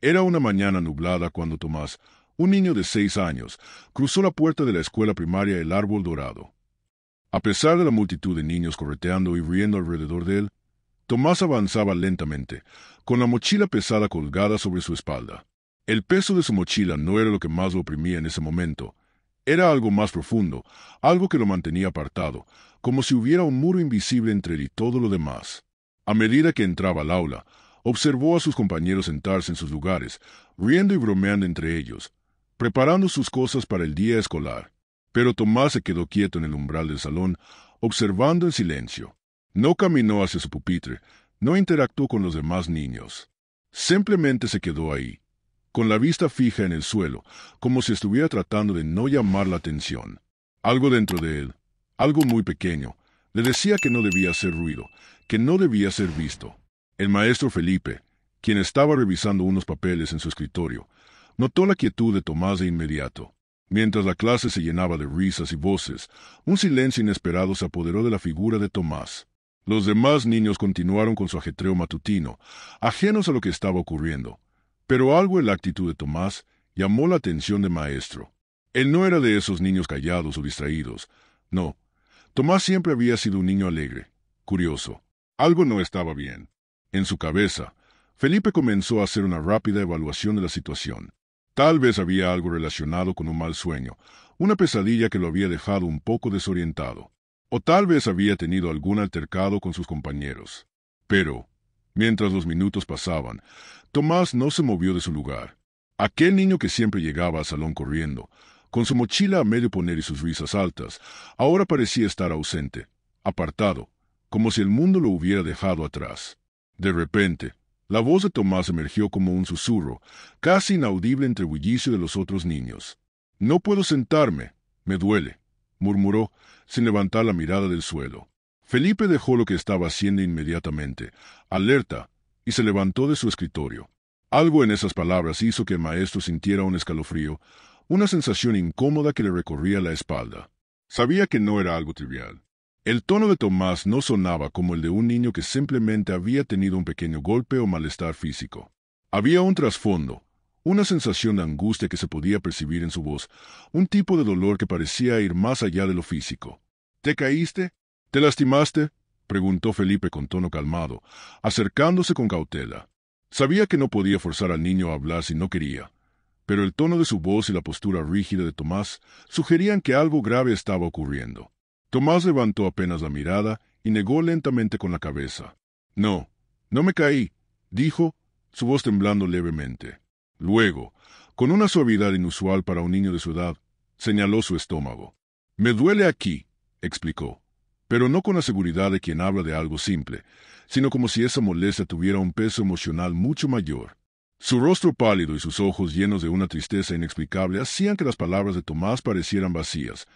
Era una mañana nublada cuando Tomás, un niño de 6 años, cruzó la puerta de la escuela primaria El Árbol Dorado. A pesar de la multitud de niños correteando y riendo alrededor de él, Tomás avanzaba lentamente, con la mochila pesada colgada sobre su espalda. El peso de su mochila no era lo que más lo oprimía en ese momento. Era algo más profundo, algo que lo mantenía apartado, como si hubiera un muro invisible entre él y todo lo demás. A medida que entraba al aula, observó a sus compañeros sentarse en sus lugares, riendo y bromeando entre ellos, preparando sus cosas para el día escolar. Pero Tomás se quedó quieto en el umbral del salón, observando en silencio. No caminó hacia su pupitre, no interactuó con los demás niños. Simplemente se quedó ahí, con la vista fija en el suelo, como si estuviera tratando de no llamar la atención. Algo dentro de él, algo muy pequeño, le decía que no debía hacer ruido, que no debía ser visto. El maestro Felipe, quien estaba revisando unos papeles en su escritorio, notó la quietud de Tomás de inmediato. Mientras la clase se llenaba de risas y voces, un silencio inesperado se apoderó de la figura de Tomás. Los demás niños continuaron con su ajetreo matutino, ajenos a lo que estaba ocurriendo. Pero algo en la actitud de Tomás llamó la atención del maestro. Él no era de esos niños callados o distraídos. No, Tomás siempre había sido un niño alegre, curioso. Algo no estaba bien. En su cabeza, Felipe comenzó a hacer una rápida evaluación de la situación. Tal vez había algo relacionado con un mal sueño, una pesadilla que lo había dejado un poco desorientado. O tal vez había tenido algún altercado con sus compañeros. Pero, mientras los minutos pasaban, Tomás no se movió de su lugar. Aquel niño que siempre llegaba al salón corriendo, con su mochila a medio poner y sus risas altas, ahora parecía estar ausente, apartado, como si el mundo lo hubiera dejado atrás. De repente, la voz de Tomás emergió como un susurro, casi inaudible entre el bullicio de los otros niños. «No puedo sentarme, me duele», murmuró, sin levantar la mirada del suelo. Felipe dejó lo que estaba haciendo inmediatamente, alerta, y se levantó de su escritorio. Algo en esas palabras hizo que el maestro sintiera un escalofrío, una sensación incómoda que le recorría la espalda. Sabía que no era algo trivial. El tono de Tomás no sonaba como el de un niño que simplemente había tenido un pequeño golpe o malestar físico. Había un trasfondo, una sensación de angustia que se podía percibir en su voz, un tipo de dolor que parecía ir más allá de lo físico. «¿Te caíste? ¿Te lastimaste?», preguntó Felipe con tono calmado, acercándose con cautela. Sabía que no podía forzar al niño a hablar si no quería, pero el tono de su voz y la postura rígida de Tomás sugerían que algo grave estaba ocurriendo. Tomás levantó apenas la mirada y negó lentamente con la cabeza. «No, no me caí», dijo, su voz temblando levemente. Luego, con una suavidad inusual para un niño de su edad, señaló su estómago. «Me duele aquí», explicó, pero no con la seguridad de quien habla de algo simple, sino como si esa molestia tuviera un peso emocional mucho mayor. Su rostro pálido y sus ojos llenos de una tristeza inexplicable hacían que las palabras de Tomás parecieran vacías,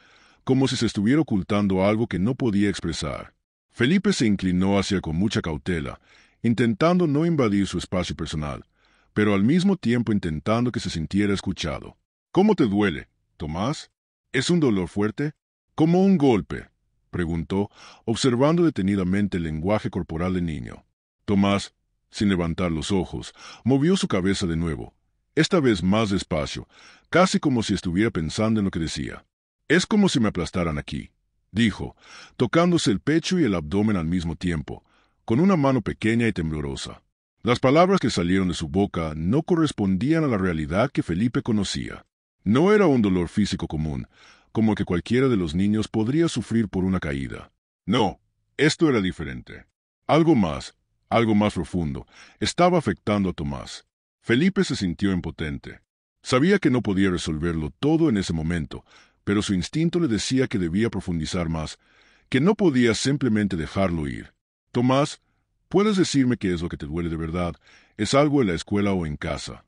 como si se estuviera ocultando algo que no podía expresar. Felipe se inclinó hacia él con mucha cautela, intentando no invadir su espacio personal, pero al mismo tiempo intentando que se sintiera escuchado. «¿Cómo te duele, Tomás? ¿Es un dolor fuerte? ¿Como un golpe?», preguntó, observando detenidamente el lenguaje corporal del niño. Tomás, sin levantar los ojos, movió su cabeza de nuevo, esta vez más despacio, casi como si estuviera pensando en lo que decía. «Es como si me aplastaran aquí», dijo, tocándose el pecho y el abdomen al mismo tiempo, con una mano pequeña y temblorosa. Las palabras que salieron de su boca no correspondían a la realidad que Felipe conocía. No era un dolor físico común, como el que cualquiera de los niños podría sufrir por una caída. No, esto era diferente. Algo más profundo, estaba afectando a Tomás. Felipe se sintió impotente. Sabía que no podía resolverlo todo en ese momento, pero su instinto le decía que debía profundizar más, que no podía simplemente dejarlo ir. «Tomás, ¿puedes decirme qué es lo que te duele de verdad? ¿Es algo en la escuela o en casa?».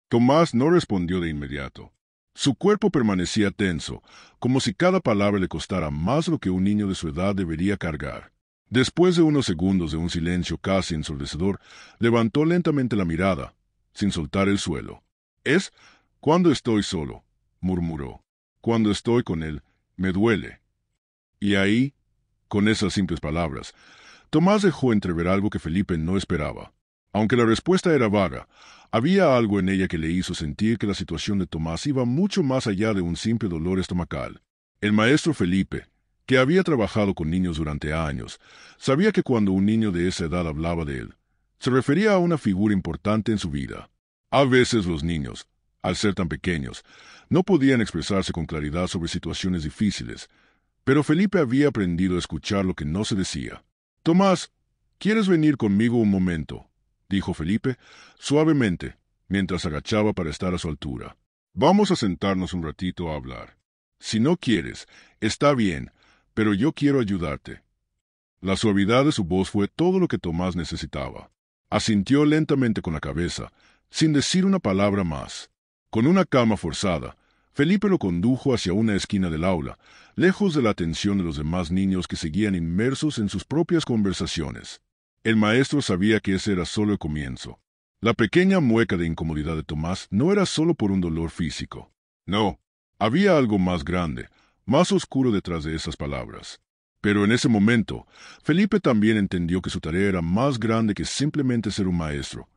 Tomás no respondió de inmediato. Su cuerpo permanecía tenso, como si cada palabra le costara más lo que un niño de su edad debería cargar. Después de unos segundos de un silencio casi ensordecedor, levantó lentamente la mirada, sin soltar el suelo. «Es cuando estoy solo», murmuró. «Cuando estoy con él, me duele». Y ahí, con esas simples palabras, Tomás dejó entrever algo que Felipe no esperaba. Aunque la respuesta era vaga, había algo en ella que le hizo sentir que la situación de Tomás iba mucho más allá de un simple dolor estomacal. El maestro Felipe, que había trabajado con niños durante años, sabía que cuando un niño de esa edad hablaba de él, se refería a una figura importante en su vida. A veces los niños, al ser tan pequeños, no podían expresarse con claridad sobre situaciones difíciles, pero Felipe había aprendido a escuchar lo que no se decía. «Tomás, ¿quieres venir conmigo un momento?», dijo Felipe, suavemente, mientras agachaba para estar a su altura. «Vamos a sentarnos un ratito a hablar. Si no quieres, está bien, pero yo quiero ayudarte». La suavidad de su voz fue todo lo que Tomás necesitaba. Asintió lentamente con la cabeza, sin decir una palabra más. Con una calma forzada, Felipe lo condujo hacia una esquina del aula, lejos de la atención de los demás niños que seguían inmersos en sus propias conversaciones. El maestro sabía que ese era solo el comienzo. La pequeña mueca de incomodidad de Tomás no era solo por un dolor físico. No, había algo más grande, más oscuro detrás de esas palabras. Pero en ese momento, Felipe también entendió que su tarea era más grande que simplemente ser un maestro.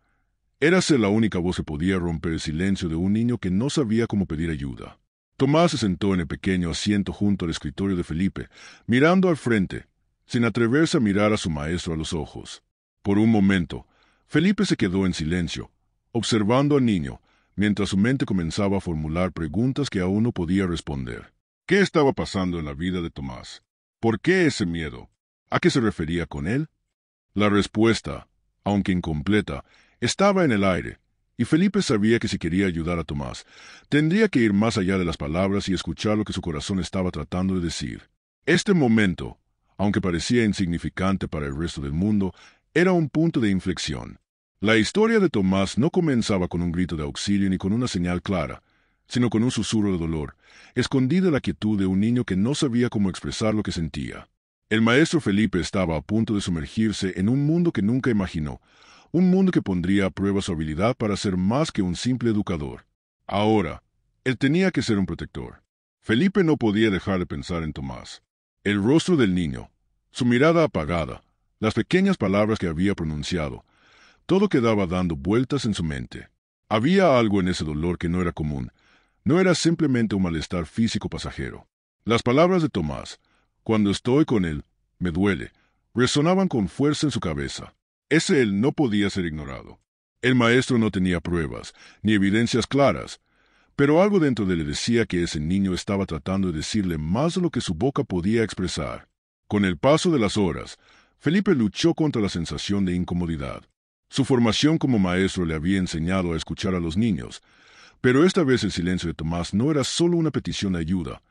Era ser la única voz que podía romper el silencio de un niño que no sabía cómo pedir ayuda. Tomás se sentó en el pequeño asiento junto al escritorio de Felipe, mirando al frente, sin atreverse a mirar a su maestro a los ojos. Por un momento, Felipe se quedó en silencio, observando al niño, mientras su mente comenzaba a formular preguntas que aún no podía responder. ¿Qué estaba pasando en la vida de Tomás? ¿Por qué ese miedo? ¿A qué se refería con él? La respuesta, aunque incompleta, estaba en el aire, y Felipe sabía que si quería ayudar a Tomás, tendría que ir más allá de las palabras y escuchar lo que su corazón estaba tratando de decir. Este momento, aunque parecía insignificante para el resto del mundo, era un punto de inflexión. La historia de Tomás no comenzaba con un grito de auxilio ni con una señal clara, sino con un susurro de dolor, escondida en la quietud de un niño que no sabía cómo expresar lo que sentía. El maestro Felipe estaba a punto de sumergirse en un mundo que nunca imaginó, un mundo que pondría a prueba su habilidad para ser más que un simple educador. Ahora, él tenía que ser un protector. Felipe no podía dejar de pensar en Tomás. El rostro del niño, su mirada apagada, las pequeñas palabras que había pronunciado, todo quedaba dando vueltas en su mente. Había algo en ese dolor que no era común. No era simplemente un malestar físico pasajero. Las palabras de Tomás, «cuando estoy con él, me duele», resonaban con fuerza en su cabeza. Ese él no podía ser ignorado. El maestro no tenía pruebas, ni evidencias claras, pero algo dentro de él le decía que ese niño estaba tratando de decirle más de lo que su boca podía expresar. Con el paso de las horas, Felipe luchó contra la sensación de incomodidad. Su formación como maestro le había enseñado a escuchar a los niños, pero esta vez el silencio de Tomás no era solo una petición de ayuda,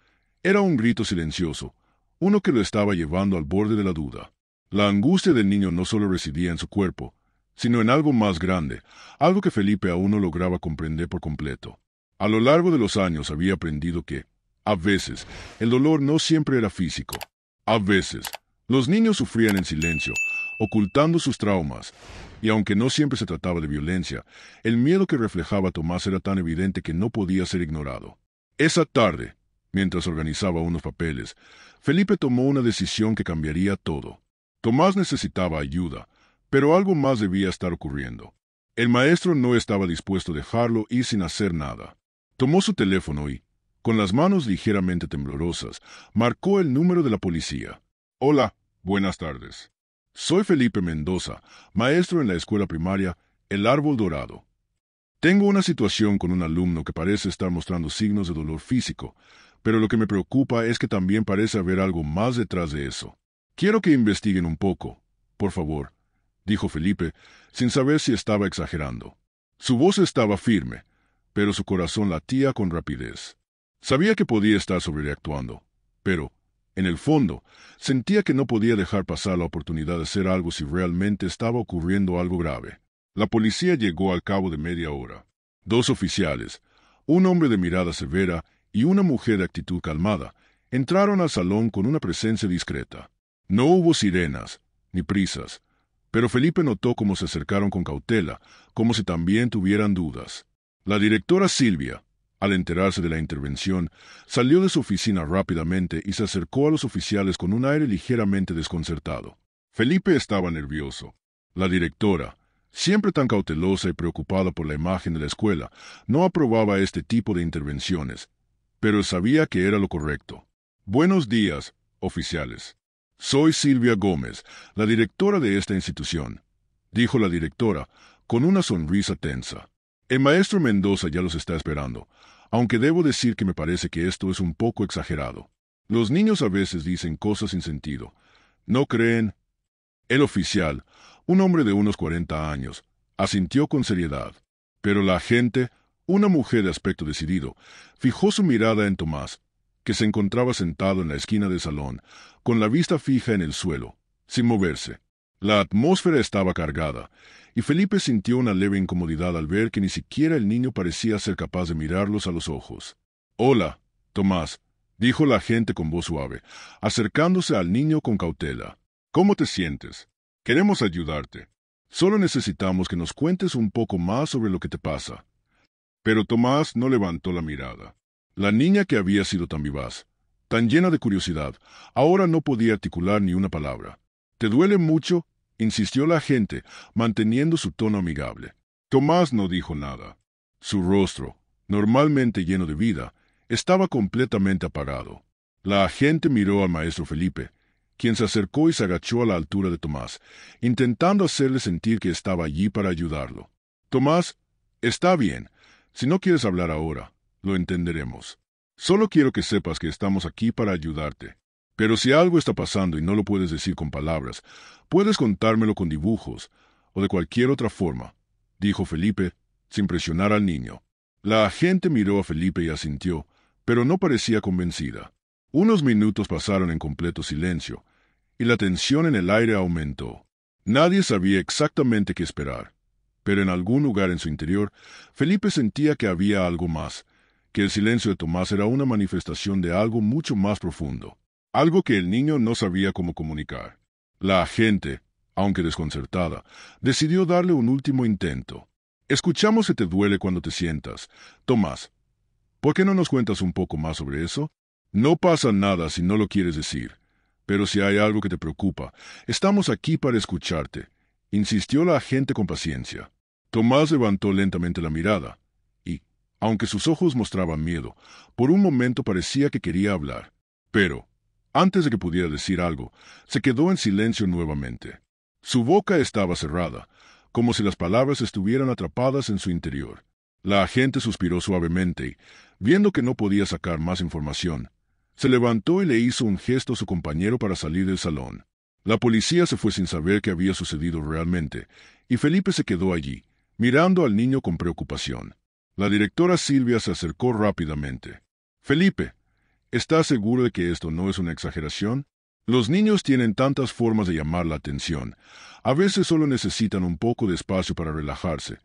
era un grito silencioso, uno que lo estaba llevando al borde de la duda. La angustia del niño no solo residía en su cuerpo, sino en algo más grande, algo que Felipe aún no lograba comprender por completo. A lo largo de los años había aprendido que, a veces, el dolor no siempre era físico. A veces, los niños sufrían en silencio, ocultando sus traumas, y aunque no siempre se trataba de violencia, el miedo que reflejaba Tomás era tan evidente que no podía ser ignorado. Esa tarde, mientras organizaba unos papeles, Felipe tomó una decisión que cambiaría todo. Tomás necesitaba ayuda, pero algo más debía estar ocurriendo. El maestro no estaba dispuesto a dejarlo ir sin hacer nada. Tomó su teléfono y, con las manos ligeramente temblorosas, marcó el número de la policía. «Hola, buenas tardes. Soy Felipe Mendoza, maestro en la escuela primaria El Árbol Dorado. Tengo una situación con un alumno que parece estar mostrando signos de dolor físico, pero lo que me preocupa es que también parece haber algo más detrás de eso. Quiero que investiguen un poco, por favor», dijo Felipe, sin saber si estaba exagerando. Su voz estaba firme, pero su corazón latía con rapidez. Sabía que podía estar sobrereactuando, pero, en el fondo, sentía que no podía dejar pasar la oportunidad de hacer algo si realmente estaba ocurriendo algo grave. La policía llegó al cabo de media hora. 2 oficiales, un hombre de mirada severa y una mujer de actitud calmada, entraron al salón con una presencia discreta. No hubo sirenas, ni prisas, pero Felipe notó cómo se acercaron con cautela, como si también tuvieran dudas. La directora Silvia, al enterarse de la intervención, salió de su oficina rápidamente y se acercó a los oficiales con un aire ligeramente desconcertado. Felipe estaba nervioso. La directora, Siempre tan cautelosa y preocupada por la imagen de la escuela, no aprobaba este tipo de intervenciones, pero sabía que era lo correcto. Buenos días, oficiales. Soy Silvia Gómez, la directora de esta institución, dijo la directora, con una sonrisa tensa. El maestro Mendoza ya los está esperando, aunque debo decir que me parece que esto es un poco exagerado. Los niños a veces dicen cosas sin sentido. ¿No creen? El oficial, un hombre de unos 40 años, asintió con seriedad. Pero la agente, una mujer de aspecto decidido, fijó su mirada en Tomás, que se encontraba sentado en la esquina del salón, con la vista fija en el suelo, sin moverse. La atmósfera estaba cargada, y Felipe sintió una leve incomodidad al ver que ni siquiera el niño parecía ser capaz de mirarlos a los ojos. «Hola, Tomás», dijo la agente con voz suave, acercándose al niño con cautela. «¿Cómo te sientes? Queremos ayudarte. Solo necesitamos que nos cuentes un poco más sobre lo que te pasa». Pero Tomás no levantó la mirada. La niña, que había sido tan vivaz, tan llena de curiosidad, ahora no podía articular ni una palabra. «¿Te duele mucho?», insistió la agente, manteniendo su tono amigable. Tomás no dijo nada. Su rostro, normalmente lleno de vida, estaba completamente apagado. La agente miró al maestro Felipe, quien se acercó y se agachó a la altura de Tomás, intentando hacerle sentir que estaba allí para ayudarlo. «Tomás, está bien. Si no quieres hablar ahora, lo entenderemos. Solo quiero que sepas que estamos aquí para ayudarte. Pero si algo está pasando y no lo puedes decir con palabras, puedes contármelo con dibujos o de cualquier otra forma», dijo Felipe, sin presionar al niño. La agente miró a Felipe y asintió, pero no parecía convencida. Unos minutos pasaron en completo silencio, y la tensión en el aire aumentó. Nadie sabía exactamente qué esperar, pero en algún lugar en su interior, Felipe sentía que había algo más, que el silencio de Tomás era una manifestación de algo mucho más profundo, algo que el niño no sabía cómo comunicar. La agente, aunque desconcertada, decidió darle un último intento. «Escuchamos que te duele cuando te sientas. Tomás, ¿por qué no nos cuentas un poco más sobre eso? No pasa nada si no lo quieres decir, pero si hay algo que te preocupa, estamos aquí para escucharte», insistió la agente con paciencia. Tomás levantó lentamente la mirada, y, aunque sus ojos mostraban miedo, por un momento parecía que quería hablar. Pero, antes de que pudiera decir algo, se quedó en silencio nuevamente. Su boca estaba cerrada, como si las palabras estuvieran atrapadas en su interior. La agente suspiró suavemente y, viendo que no podía sacar más información, se levantó y le hizo un gesto a su compañero para salir del salón. La policía se fue sin saber qué había sucedido realmente, y Felipe se quedó allí, mirando al niño con preocupación. La directora Silvia se acercó rápidamente. «Felipe, ¿estás seguro de que esto no es una exageración? Los niños tienen tantas formas de llamar la atención. A veces solo necesitan un poco de espacio para relajarse»,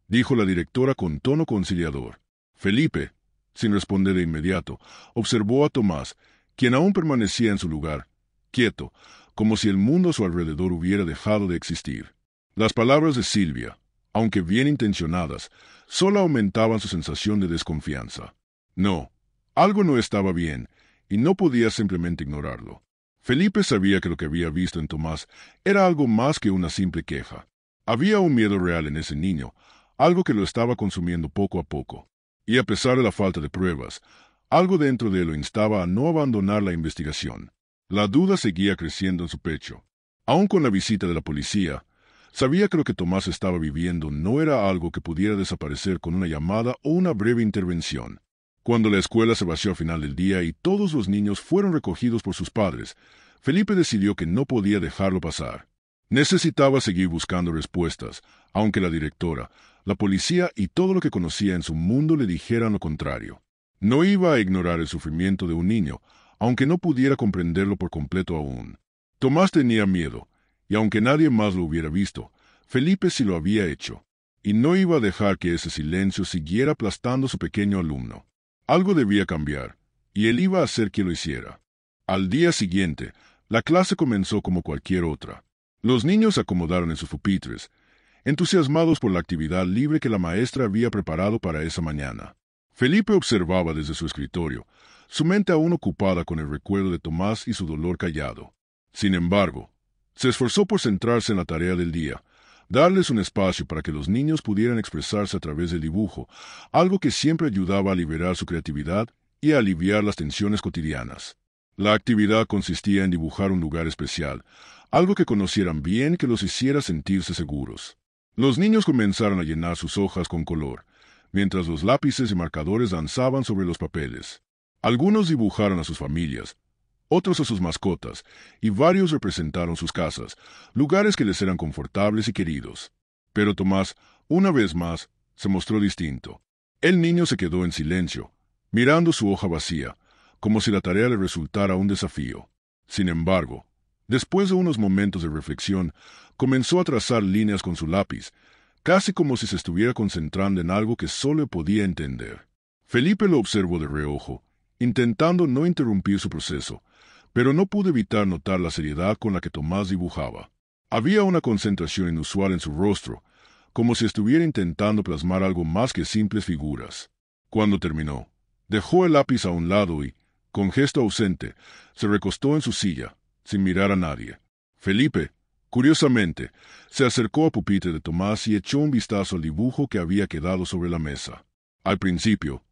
dijo la directora con tono conciliador. Felipe, sin responder de inmediato, observó a Tomás, quien aún permanecía en su lugar, quieto, como si el mundo a su alrededor hubiera dejado de existir. Las palabras de Silvia, aunque bien intencionadas, solo aumentaban su sensación de desconfianza. No, algo no estaba bien, y no podía simplemente ignorarlo. Felipe sabía que lo que había visto en Tomás era algo más que una simple queja. Había un miedo real en ese niño, algo que lo estaba consumiendo poco a poco. Y a pesar de la falta de pruebas, algo dentro de él lo instaba a no abandonar la investigación. La duda seguía creciendo en su pecho. Aun con la visita de la policía, sabía que lo que Tomás estaba viviendo no era algo que pudiera desaparecer con una llamada o una breve intervención. Cuando la escuela se vació al final del día y todos los niños fueron recogidos por sus padres, Felipe decidió que no podía dejarlo pasar. Necesitaba seguir buscando respuestas, aunque la directora, la policía y todo lo que conocía en su mundo le dijeran lo contrario. No iba a ignorar el sufrimiento de un niño, aunque no pudiera comprenderlo por completo aún. Tomás tenía miedo, y aunque nadie más lo hubiera visto, Felipe sí lo había hecho, y no iba a dejar que ese silencio siguiera aplastando a su pequeño alumno. Algo debía cambiar, y él iba a hacer que lo hiciera. Al día siguiente, la clase comenzó como cualquier otra. Los niños se acomodaron en sus pupitres, entusiasmados por la actividad libre que la maestra había preparado para esa mañana. Felipe observaba desde su escritorio, su mente aún ocupada con el recuerdo de Tomás y su dolor callado. Sin embargo, se esforzó por centrarse en la tarea del día, darles un espacio para que los niños pudieran expresarse a través del dibujo, algo que siempre ayudaba a liberar su creatividad y a aliviar las tensiones cotidianas. La actividad consistía en dibujar un lugar especial, algo que conocieran bien que los hiciera sentirse seguros. Los niños comenzaron a llenar sus hojas con color, mientras los lápices y marcadores danzaban sobre los papeles. Algunos dibujaron a sus familias, otros a sus mascotas, y varios representaron sus casas, lugares que les eran confortables y queridos. Pero Tomás, una vez más, se mostró distinto. El niño se quedó en silencio, mirando su hoja vacía, como si la tarea le resultara un desafío. Sin embargo, después de unos momentos de reflexión, comenzó a trazar líneas con su lápiz, casi como si se estuviera concentrando en algo que solo podía entender. Felipe lo observó de reojo, intentando no interrumpir su proceso, pero no pudo evitar notar la seriedad con la que Tomás dibujaba. Había una concentración inusual en su rostro, como si estuviera intentando plasmar algo más que simples figuras. Cuando terminó, dejó el lápiz a un lado y, con gesto ausente, se recostó en su silla, sin mirar a nadie. Felipe, curiosamente, se acercó al pupitre de Tomás y echó un vistazo al dibujo que había quedado sobre la mesa. Al principio,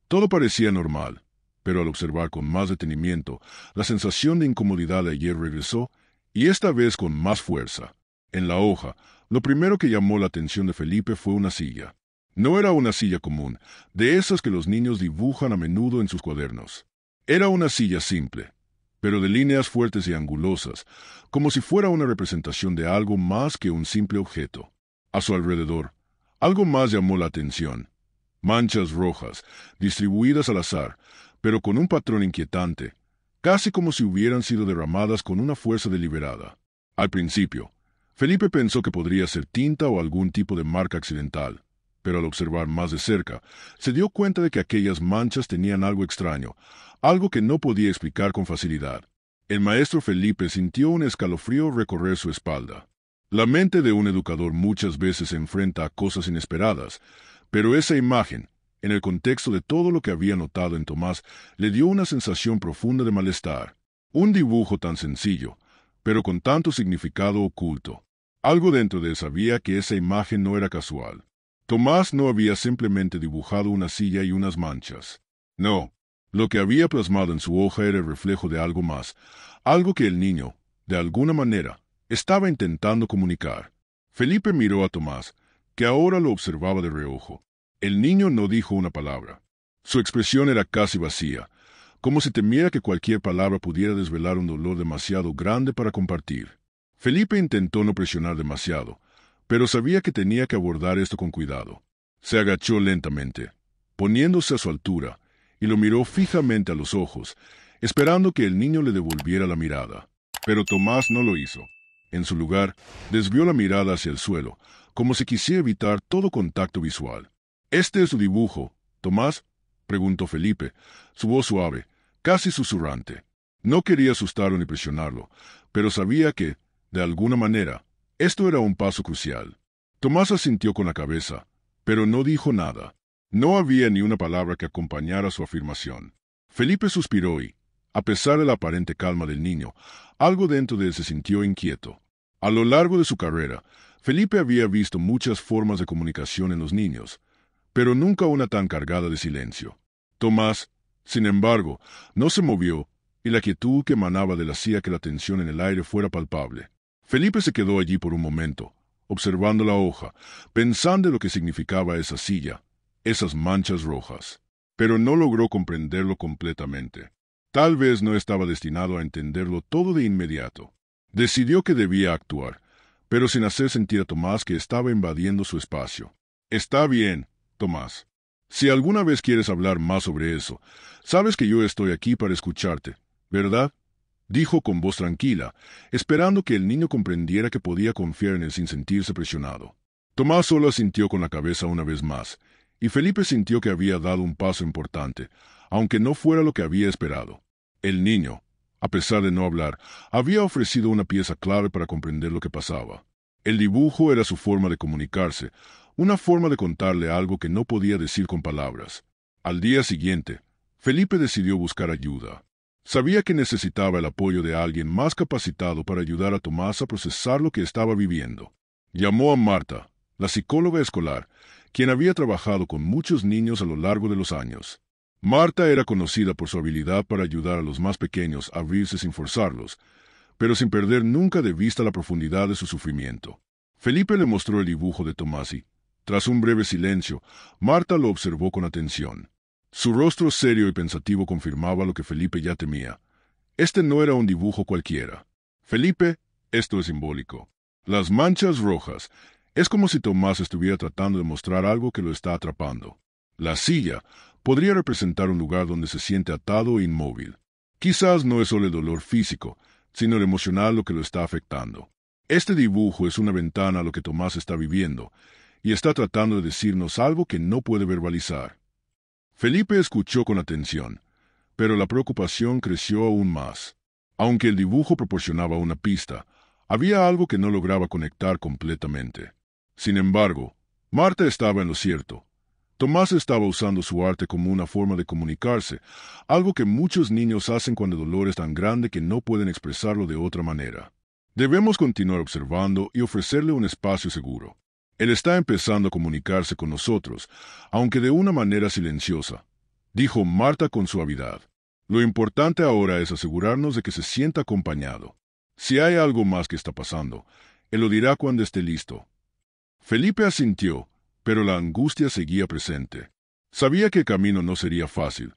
todo parecía normal, pero al observar con más detenimiento, la sensación de incomodidad de ayer regresó, y esta vez con más fuerza. En la hoja, lo primero que llamó la atención de Felipe fue una silla. No era una silla común, de esas que los niños dibujan a menudo en sus cuadernos. Era una silla simple, pero de líneas fuertes y angulosas, como si fuera una representación de algo más que un simple objeto. A su alrededor, algo más llamó la atención. Manchas rojas, distribuidas al azar, pero con un patrón inquietante, casi como si hubieran sido derramadas con una fuerza deliberada. Al principio, Felipe pensó que podría ser tinta o algún tipo de marca accidental, pero al observar más de cerca, se dio cuenta de que aquellas manchas tenían algo extraño, algo que no podía explicar con facilidad. El maestro Felipe sintió un escalofrío recorrer su espalda. La mente de un educador muchas veces se enfrenta a cosas inesperadas, pero esa imagen, en el contexto de todo lo que había notado en Tomás, le dio una sensación profunda de malestar. Un dibujo tan sencillo, pero con tanto significado oculto. Algo dentro de él sabía que esa imagen no era casual. Tomás no había simplemente dibujado una silla y unas manchas. No, lo que había plasmado en su hoja era el reflejo de algo más, algo que el niño, de alguna manera, estaba intentando comunicar. Felipe miró a Tomás, que ahora lo observaba de reojo. El niño no dijo una palabra. Su expresión era casi vacía, como si temiera que cualquier palabra pudiera desvelar un dolor demasiado grande para compartir. Felipe intentó no presionar demasiado, pero sabía que tenía que abordar esto con cuidado. Se agachó lentamente, poniéndose a su altura, y lo miró fijamente a los ojos, esperando que el niño le devolviera la mirada. Pero Tomás no lo hizo. En su lugar, desvió la mirada hacia el suelo, como si quisiera evitar todo contacto visual. «¿Este es su dibujo, Tomás?», preguntó Felipe, su voz suave, casi susurrante. No quería asustarlo ni presionarlo, pero sabía que, de alguna manera, esto era un paso crucial. Tomás asintió con la cabeza, pero no dijo nada. No había ni una palabra que acompañara su afirmación. Felipe suspiró y, a pesar de la aparente calma del niño, algo dentro de él se sintió inquieto. A lo largo de su carrera, Felipe había visto muchas formas de comunicación en los niños, pero nunca una tan cargada de silencio. Tomás, sin embargo, no se movió, y la quietud que emanaba de él hacía que la tensión en el aire fuera palpable. Felipe se quedó allí por un momento, observando la hoja, pensando en lo que significaba esa silla, esas manchas rojas. Pero no logró comprenderlo completamente. Tal vez no estaba destinado a entenderlo todo de inmediato. Decidió que debía actuar, pero sin hacer sentir a Tomás que estaba invadiendo su espacio. «Está bien, Tomás. Si alguna vez quieres hablar más sobre eso, sabes que yo estoy aquí para escucharte, ¿verdad?», dijo con voz tranquila, esperando que el niño comprendiera que podía confiar en él sin sentirse presionado. Tomás solo asintió con la cabeza una vez más, y Felipe sintió que había dado un paso importante, aunque no fuera lo que había esperado. El niño, a pesar de no hablar, había ofrecido una pieza clave para comprender lo que pasaba. El dibujo era su forma de comunicarse, una forma de contarle algo que no podía decir con palabras. Al día siguiente, Felipe decidió buscar ayuda. Sabía que necesitaba el apoyo de alguien más capacitado para ayudar a Tomás a procesar lo que estaba viviendo. Llamó a Marta, la psicóloga escolar, quien había trabajado con muchos niños a lo largo de los años. Marta era conocida por su habilidad para ayudar a los más pequeños a abrirse sin forzarlos, pero sin perder nunca de vista la profundidad de su sufrimiento. Felipe le mostró el dibujo de Tomasi. Tras un breve silencio, Marta lo observó con atención. Su rostro serio y pensativo confirmaba lo que Felipe ya temía. Este no era un dibujo cualquiera. Felipe, esto es simbólico. Las manchas rojas. Es como si Tomás estuviera tratando de mostrar algo que lo está atrapando. La silla podría representar un lugar donde se siente atado e inmóvil. Quizás no es solo el dolor físico, sino el emocional lo que lo está afectando. Este dibujo es una ventana a lo que Tomás está viviendo, y está tratando de decirnos algo que no puede verbalizar. Felipe escuchó con atención, pero la preocupación creció aún más. Aunque el dibujo proporcionaba una pista, había algo que no lograba conectar completamente. Sin embargo, Marta estaba en lo cierto. Tomás estaba usando su arte como una forma de comunicarse, algo que muchos niños hacen cuando el dolor es tan grande que no pueden expresarlo de otra manera. Debemos continuar observando y ofrecerle un espacio seguro. Él está empezando a comunicarse con nosotros, aunque de una manera silenciosa, dijo Marta con suavidad. Lo importante ahora es asegurarnos de que se sienta acompañado. Si hay algo más que está pasando, él lo dirá cuando esté listo. Felipe asintió, pero la angustia seguía presente. Sabía que el camino no sería fácil,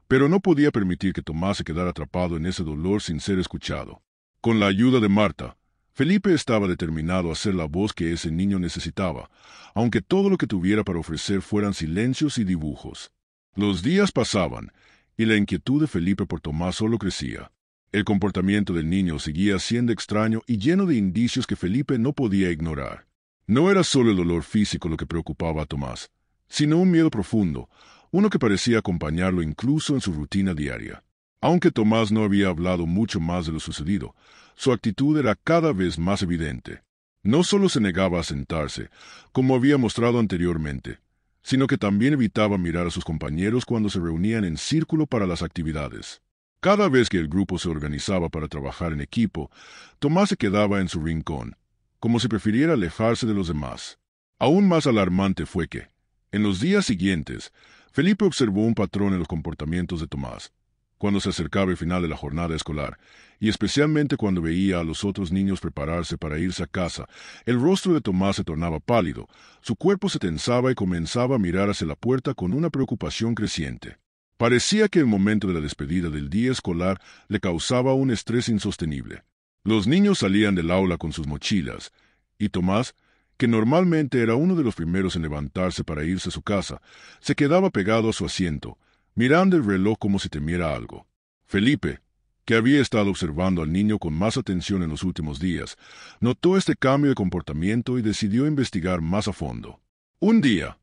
pero no podía permitir que Tomás se quedara atrapado en ese dolor sin ser escuchado. Con la ayuda de Marta, Felipe estaba determinado a ser la voz que ese niño necesitaba, aunque todo lo que tuviera para ofrecer fueran silencios y dibujos. Los días pasaban, y la inquietud de Felipe por Tomás solo crecía. El comportamiento del niño seguía siendo extraño y lleno de indicios que Felipe no podía ignorar. No era solo el dolor físico lo que preocupaba a Tomás, sino un miedo profundo, uno que parecía acompañarlo incluso en su rutina diaria. Aunque Tomás no había hablado mucho más de lo sucedido, su actitud era cada vez más evidente. No solo se negaba a sentarse, como había mostrado anteriormente, sino que también evitaba mirar a sus compañeros cuando se reunían en círculo para las actividades. Cada vez que el grupo se organizaba para trabajar en equipo, Tomás se quedaba en su rincón, como si prefiriera alejarse de los demás. Aún más alarmante fue que, en los días siguientes, Felipe observó un patrón en los comportamientos de Tomás. Cuando se acercaba el final de la jornada escolar, y especialmente cuando veía a los otros niños prepararse para irse a casa, el rostro de Tomás se tornaba pálido, su cuerpo se tensaba y comenzaba a mirar hacia la puerta con una preocupación creciente. Parecía que el momento de la despedida del día escolar le causaba un estrés insostenible. Los niños salían del aula con sus mochilas, y Tomás, que normalmente era uno de los primeros en levantarse para irse a su casa, se quedaba pegado a su asiento, mirando el reloj como si temiera algo. Felipe, que había estado observando al niño con más atención en los últimos días, notó este cambio de comportamiento y decidió investigar más a fondo. Un día,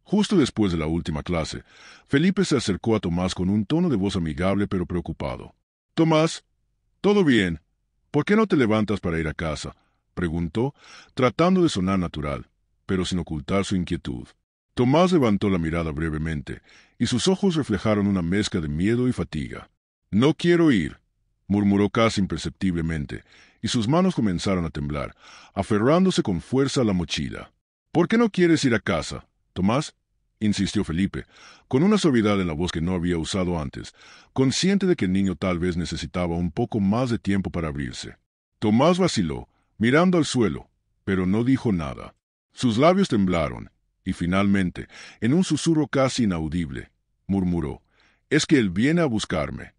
justo después de la última clase, Felipe se acercó a Tomás con un tono de voz amigable pero preocupado. «Tomás, ¿todo bien? ¿Por qué no te levantas para ir a casa?», preguntó, tratando de sonar natural, pero sin ocultar su inquietud. Tomás levantó la mirada brevemente, y sus ojos reflejaron una mezcla de miedo y fatiga. «No quiero ir», murmuró casi imperceptiblemente, y sus manos comenzaron a temblar, aferrándose con fuerza a la mochila. «¿Por qué no quieres ir a casa, Tomás?», insistió Felipe, con una suavidad en la voz que no había usado antes, consciente de que el niño tal vez necesitaba un poco más de tiempo para abrirse. Tomás vaciló, mirando al suelo, pero no dijo nada. Sus labios temblaron, y finalmente, en un susurro casi inaudible, murmuró: «Es que él viene a buscarme».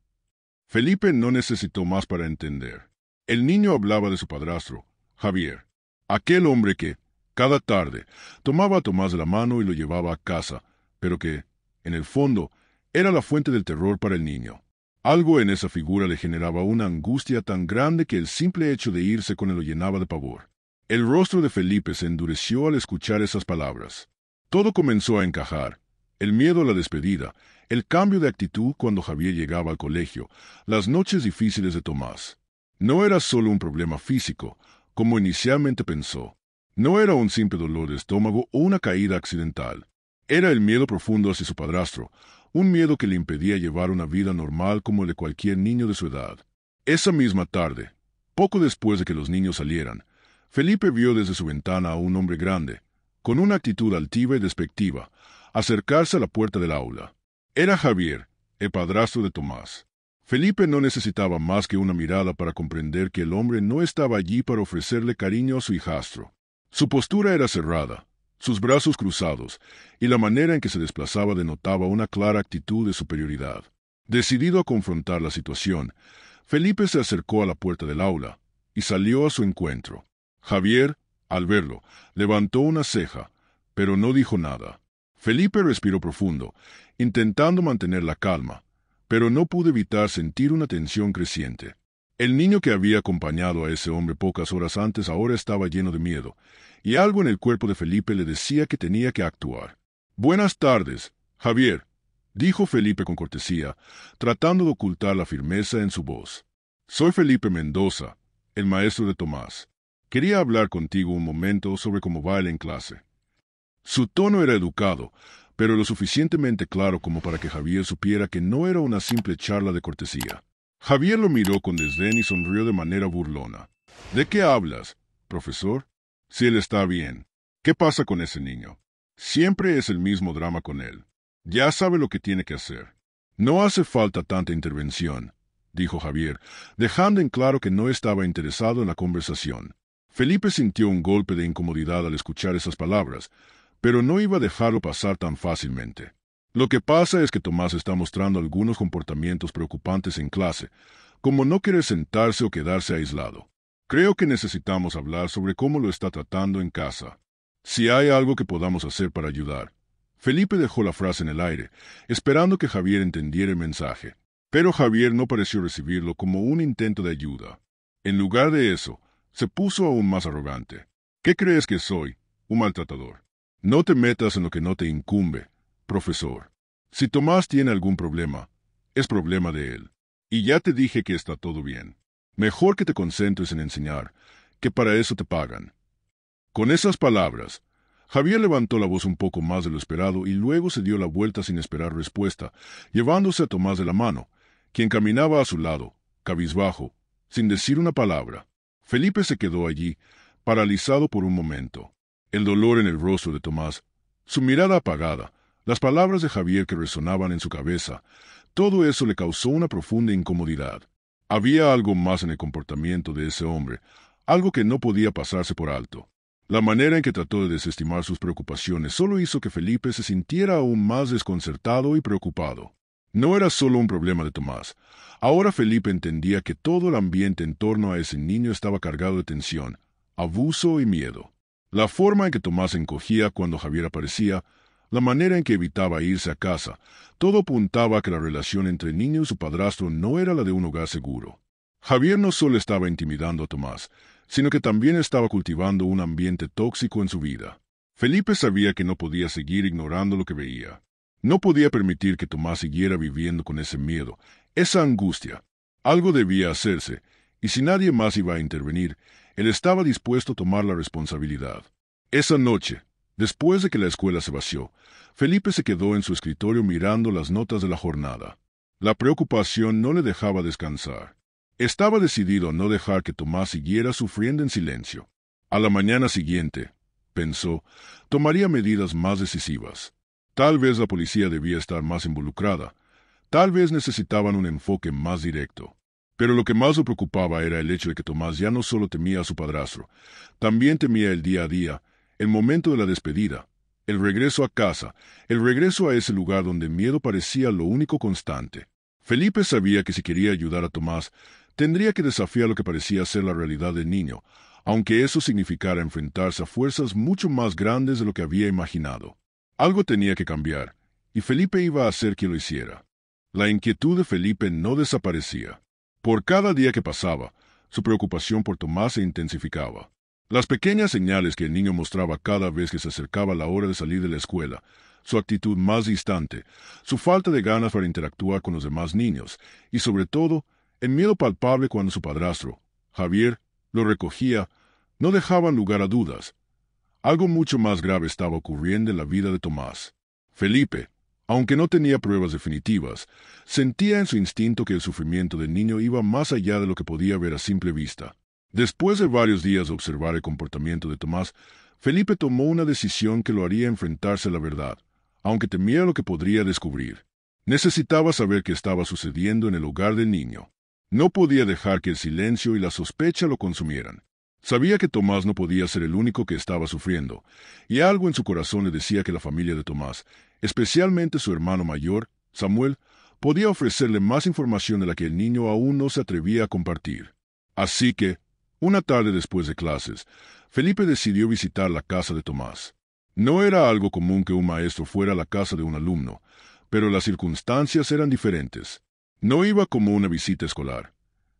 Felipe no necesitó más para entender. El niño hablaba de su padrastro, Javier, aquel hombre que, cada tarde, tomaba a Tomás de la mano y lo llevaba a casa, pero que, en el fondo, era la fuente del terror para el niño. Algo en esa figura le generaba una angustia tan grande que el simple hecho de irse con él lo llenaba de pavor. El rostro de Felipe se endureció al escuchar esas palabras. Todo comenzó a encajar: el miedo a la despedida, el cambio de actitud cuando Javier llegaba al colegio, las noches difíciles de Tomás. No era solo un problema físico, como inicialmente pensó. No era un simple dolor de estómago o una caída accidental. Era el miedo profundo hacia su padrastro, un miedo que le impedía llevar una vida normal como el de cualquier niño de su edad. Esa misma tarde, poco después de que los niños salieran, Felipe vio desde su ventana a un hombre grande, con una actitud altiva y despectiva, acercarse a la puerta del aula. Era Javier, el padrastro de Tomás. Felipe no necesitaba más que una mirada para comprender que el hombre no estaba allí para ofrecerle cariño a su hijastro. Su postura era cerrada, sus brazos cruzados, y la manera en que se desplazaba denotaba una clara actitud de superioridad. Decidido a confrontar la situación, Felipe se acercó a la puerta del aula y salió a su encuentro. Javier, al verlo, levantó una ceja, pero no dijo nada. Felipe respiró profundo, intentando mantener la calma, pero no pudo evitar sentir una tensión creciente. El niño que había acompañado a ese hombre pocas horas antes ahora estaba lleno de miedo, y algo en el cuerpo de Felipe le decía que tenía que actuar. «Buenas tardes, Javier», dijo Felipe con cortesía, tratando de ocultar la firmeza en su voz. «Soy Felipe Mendoza, el maestro de Tomás. Quería hablar contigo un momento sobre cómo va él en clase». Su tono era educado, pero lo suficientemente claro como para que Javier supiera que no era una simple charla de cortesía. Javier lo miró con desdén y sonrió de manera burlona. «¿De qué hablas, profesor? Si él está bien. ¿Qué pasa con ese niño? Siempre es el mismo drama con él. Ya sabe lo que tiene que hacer». «No hace falta tanta intervención», dijo Javier, dejando en claro que no estaba interesado en la conversación. Felipe sintió un golpe de incomodidad al escuchar esas palabras, pero no iba a dejarlo pasar tan fácilmente. «Lo que pasa es que Tomás está mostrando algunos comportamientos preocupantes en clase, como no querer sentarse o quedarse aislado. Creo que necesitamos hablar sobre cómo lo está tratando en casa. Si hay algo que podamos hacer para ayudar». Felipe dejó la frase en el aire, esperando que Javier entendiera el mensaje. Pero Javier no pareció recibirlo como un intento de ayuda. En lugar de eso, se puso aún más arrogante. «¿Qué crees que soy? ¿Un maltratador? No te metas en lo que no te incumbe, profesor. Si Tomás tiene algún problema, es problema de él. Y ya te dije que está todo bien. Mejor que te concentres en enseñar, que para eso te pagan». Con esas palabras, Javier levantó la voz un poco más de lo esperado y luego se dio la vuelta sin esperar respuesta, llevándose a Tomás de la mano, quien caminaba a su lado, cabizbajo, sin decir una palabra. Felipe se quedó allí, paralizado por un momento. El dolor en el rostro de Tomás, su mirada apagada, las palabras de Javier que resonaban en su cabeza, todo eso le causó una profunda incomodidad. Había algo más en el comportamiento de ese hombre, algo que no podía pasarse por alto. La manera en que trató de desestimar sus preocupaciones solo hizo que Felipe se sintiera aún más desconcertado y preocupado. No era solo un problema de Tomás. Ahora Felipe entendía que todo el ambiente en torno a ese niño estaba cargado de tensión, abuso y miedo. La forma en que Tomás encogía cuando Javier aparecía, la manera en que evitaba irse a casa, todo apuntaba a que la relación entre el niño y su padrastro no era la de un hogar seguro. Javier no solo estaba intimidando a Tomás, sino que también estaba cultivando un ambiente tóxico en su vida. Felipe sabía que no podía seguir ignorando lo que veía. No podía permitir que Tomás siguiera viviendo con ese miedo, esa angustia. Algo debía hacerse, y si nadie más iba a intervenir, él estaba dispuesto a tomar la responsabilidad. Esa noche, después de que la escuela se vació, Felipe se quedó en su escritorio mirando las notas de la jornada. La preocupación no le dejaba descansar. Estaba decidido a no dejar que Tomás siguiera sufriendo en silencio. A la mañana siguiente, pensó, tomaría medidas más decisivas. Tal vez la policía debía estar más involucrada. Tal vez necesitaban un enfoque más directo. Pero lo que más lo preocupaba era el hecho de que Tomás ya no solo temía a su padrastro, también temía el día a día, el momento de la despedida, el regreso a casa, el regreso a ese lugar donde el miedo parecía lo único constante. Felipe sabía que si quería ayudar a Tomás, tendría que desafiar lo que parecía ser la realidad del niño, aunque eso significara enfrentarse a fuerzas mucho más grandes de lo que había imaginado. Algo tenía que cambiar, y Felipe iba a hacer que lo hiciera. La inquietud de Felipe no desaparecía. Por cada día que pasaba, su preocupación por Tomás se intensificaba. Las pequeñas señales que el niño mostraba cada vez que se acercaba la hora de salir de la escuela, su actitud más distante, su falta de ganas para interactuar con los demás niños, y sobre todo, el miedo palpable cuando su padrastro, Javier, lo recogía, no dejaban lugar a dudas. Algo mucho más grave estaba ocurriendo en la vida de Tomás. Felipe, aunque no tenía pruebas definitivas, sentía en su instinto que el sufrimiento del niño iba más allá de lo que podía ver a simple vista. Después de varios días de observar el comportamiento de Tomás, Felipe tomó una decisión que lo haría enfrentarse a la verdad, aunque temía lo que podría descubrir. Necesitaba saber qué estaba sucediendo en el hogar del niño. No podía dejar que el silencio y la sospecha lo consumieran. Sabía que Tomás no podía ser el único que estaba sufriendo, y algo en su corazón le decía que la familia de Tomás, especialmente su hermano mayor, Samuel, podía ofrecerle más información de la que el niño aún no se atrevía a compartir. Así que, una tarde después de clases, Felipe decidió visitar la casa de Tomás. No era algo común que un maestro fuera a la casa de un alumno, pero las circunstancias eran diferentes. No iba como una visita escolar,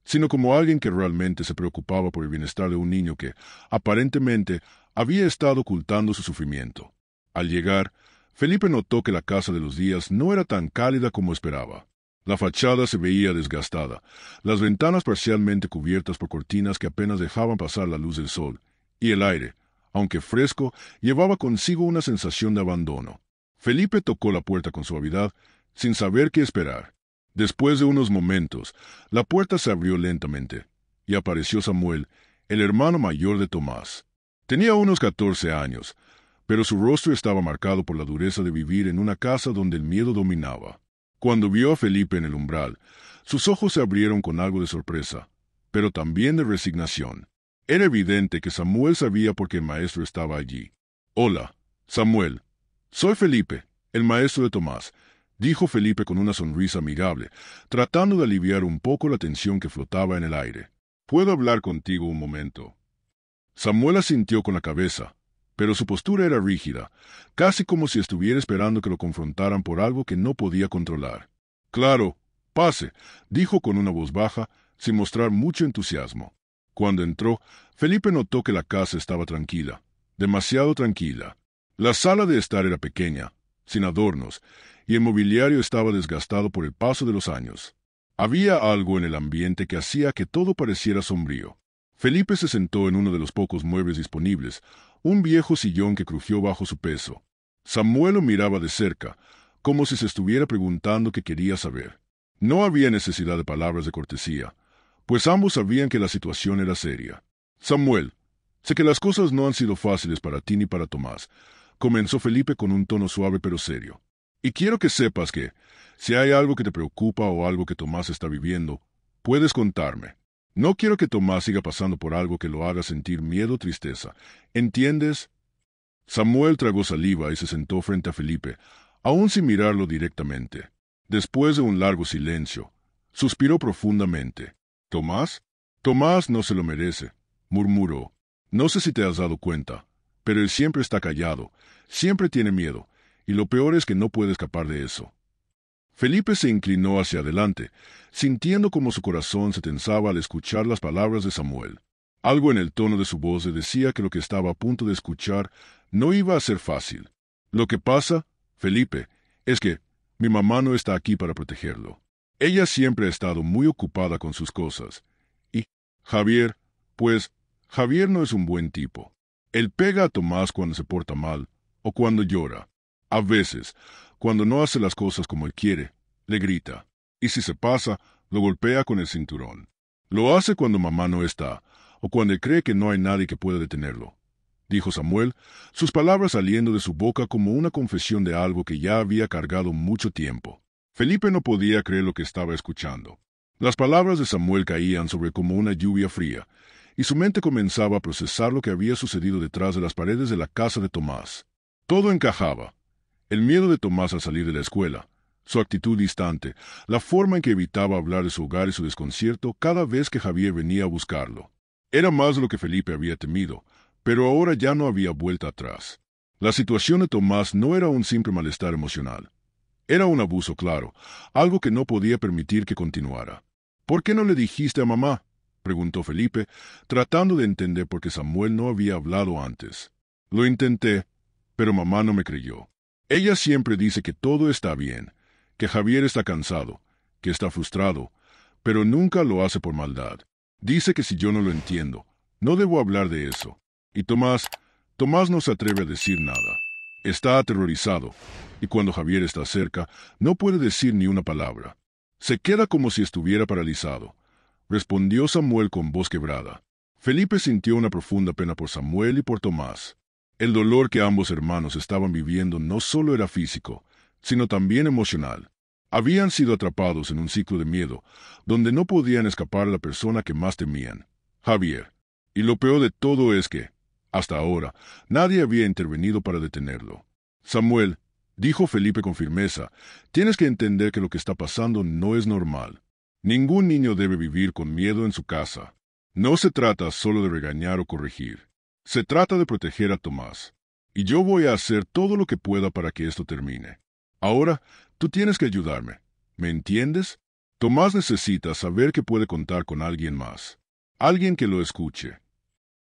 sino como alguien que realmente se preocupaba por el bienestar de un niño que, aparentemente, había estado ocultando su sufrimiento. Al llegar, Felipe notó que la casa de los Díaz no era tan cálida como esperaba. La fachada se veía desgastada, las ventanas parcialmente cubiertas por cortinas que apenas dejaban pasar la luz del sol, y el aire, aunque fresco, llevaba consigo una sensación de abandono. Felipe tocó la puerta con suavidad, sin saber qué esperar. Después de unos momentos, la puerta se abrió lentamente, y apareció Samuel, el hermano mayor de Tomás. Tenía unos 14 años, pero su rostro estaba marcado por la dureza de vivir en una casa donde el miedo dominaba. Cuando vio a Felipe en el umbral, sus ojos se abrieron con algo de sorpresa, pero también de resignación. Era evidente que Samuel sabía por qué el maestro estaba allí. «Hola, Samuel. Soy Felipe, el maestro de Tomás», dijo Felipe con una sonrisa amigable, tratando de aliviar un poco la tensión que flotaba en el aire. «¿Puedo hablar contigo un momento?» Samuel asintió con la cabeza, pero su postura era rígida, casi como si estuviera esperando que lo confrontaran por algo que no podía controlar. «Claro, pase», dijo con una voz baja, sin mostrar mucho entusiasmo. Cuando entró, Felipe notó que la casa estaba tranquila, demasiado tranquila. La sala de estar era pequeña, sin adornos, y el mobiliario estaba desgastado por el paso de los años. Había algo en el ambiente que hacía que todo pareciera sombrío. Felipe se sentó en uno de los pocos muebles disponibles, un viejo sillón que crujió bajo su peso. Samuel lo miraba de cerca, como si se estuviera preguntando qué quería saber. No había necesidad de palabras de cortesía, pues ambos sabían que la situación era seria. «Samuel, sé que las cosas no han sido fáciles para ti ni para Tomás», comenzó Felipe con un tono suave pero serio. «Y quiero que sepas que, si hay algo que te preocupa o algo que Tomás está viviendo, puedes contarme. No quiero que Tomás siga pasando por algo que lo haga sentir miedo o tristeza. ¿Entiendes?» Samuel tragó saliva y se sentó frente a Felipe, aún sin mirarlo directamente. Después de un largo silencio, suspiró profundamente. «¿Tomás? Tomás no se lo merece», murmuró. «No sé si te has dado cuenta, pero él siempre está callado, siempre tiene miedo, y lo peor es que no puede escapar de eso». Felipe se inclinó hacia adelante, sintiendo como su corazón se tensaba al escuchar las palabras de Samuel. Algo en el tono de su voz le decía que lo que estaba a punto de escuchar no iba a ser fácil. «Lo que pasa, Felipe, es que mi mamá no está aquí para protegerlo. Ella siempre ha estado muy ocupada con sus cosas. Y Javier, pues, Javier no es un buen tipo. Él pega a Tomás cuando se porta mal, o cuando llora. A veces, cuando no hace las cosas como él quiere, le grita. Y si se pasa, lo golpea con el cinturón. Lo hace cuando mamá no está, o cuando él cree que no hay nadie que pueda detenerlo», dijo Samuel, sus palabras saliendo de su boca como una confesión de algo que ya había cargado mucho tiempo. Felipe no podía creer lo que estaba escuchando. Las palabras de Samuel caían sobre como una lluvia fría, y su mente comenzaba a procesar lo que había sucedido detrás de las paredes de la casa de Tomás. Todo encajaba. El miedo de Tomás al salir de la escuela, su actitud distante, la forma en que evitaba hablar de su hogar y su desconcierto cada vez que Javier venía a buscarlo. Era más de lo que Felipe había temido, pero ahora ya no había vuelta atrás. La situación de Tomás no era un simple malestar emocional. Era un abuso claro, algo que no podía permitir que continuara. «¿Por qué no le dijiste a mamá?», preguntó Felipe, tratando de entender por qué Samuel no había hablado antes. «Lo intenté, pero mamá no me creyó. Ella siempre dice que todo está bien, que Javier está cansado, que está frustrado, pero nunca lo hace por maldad. Dice que si yo no lo entiendo, no debo hablar de eso. Y Tomás no se atreve a decir nada. Está aterrorizado, y cuando Javier está cerca, no puede decir ni una palabra. Se queda como si estuviera paralizado», respondió Samuel con voz quebrada. Felipe sintió una profunda pena por Samuel y por Tomás. El dolor que ambos hermanos estaban viviendo no solo era físico, sino también emocional. Habían sido atrapados en un ciclo de miedo, donde no podían escapar a la persona que más temían, Javier. Y lo peor de todo es que, hasta ahora, nadie había intervenido para detenerlo. Samuel, dijo Felipe con firmeza, tienes que entender que lo que está pasando no es normal. Ningún niño debe vivir con miedo en su casa. No se trata solo de regañar o corregir. Se trata de proteger a Tomás. Y yo voy a hacer todo lo que pueda para que esto termine. Ahora, tú tienes que ayudarme. ¿Me entiendes? Tomás necesita saber que puede contar con alguien más. Alguien que lo escuche.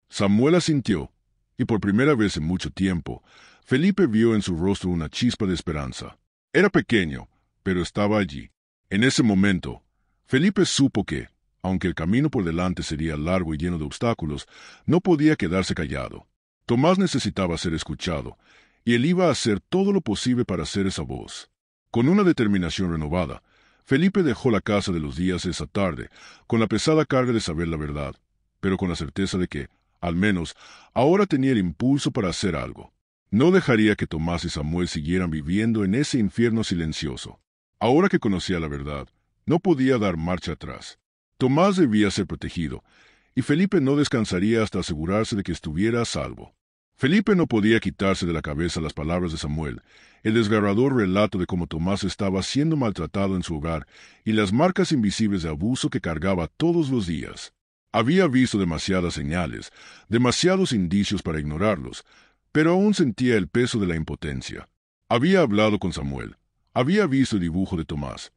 Samuel asintió, y por primera vez en mucho tiempo, Felipe vio en su rostro una chispa de esperanza. Era pequeño, pero estaba allí. En ese momento, Felipe supo que, aunque el camino por delante sería largo y lleno de obstáculos, no podía quedarse callado. Tomás necesitaba ser escuchado, y él iba a hacer todo lo posible para hacer esa voz. Con una determinación renovada, Felipe dejó la casa de los Díaz esa tarde, con la pesada carga de saber la verdad, pero con la certeza de que, al menos, ahora tenía el impulso para hacer algo. No dejaría que Tomás y Samuel siguieran viviendo en ese infierno silencioso. Ahora que conocía la verdad, no podía dar marcha atrás. Tomás debía ser protegido, y Felipe no descansaría hasta asegurarse de que estuviera a salvo. Felipe no podía quitarse de la cabeza las palabras de Samuel, el desgarrador relato de cómo Tomás estaba siendo maltratado en su hogar y las marcas invisibles de abuso que cargaba todos los días. Había visto demasiadas señales, demasiados indicios para ignorarlos, pero aún sentía el peso de la impotencia. Había hablado con Samuel, había visto el dibujo de Tomás.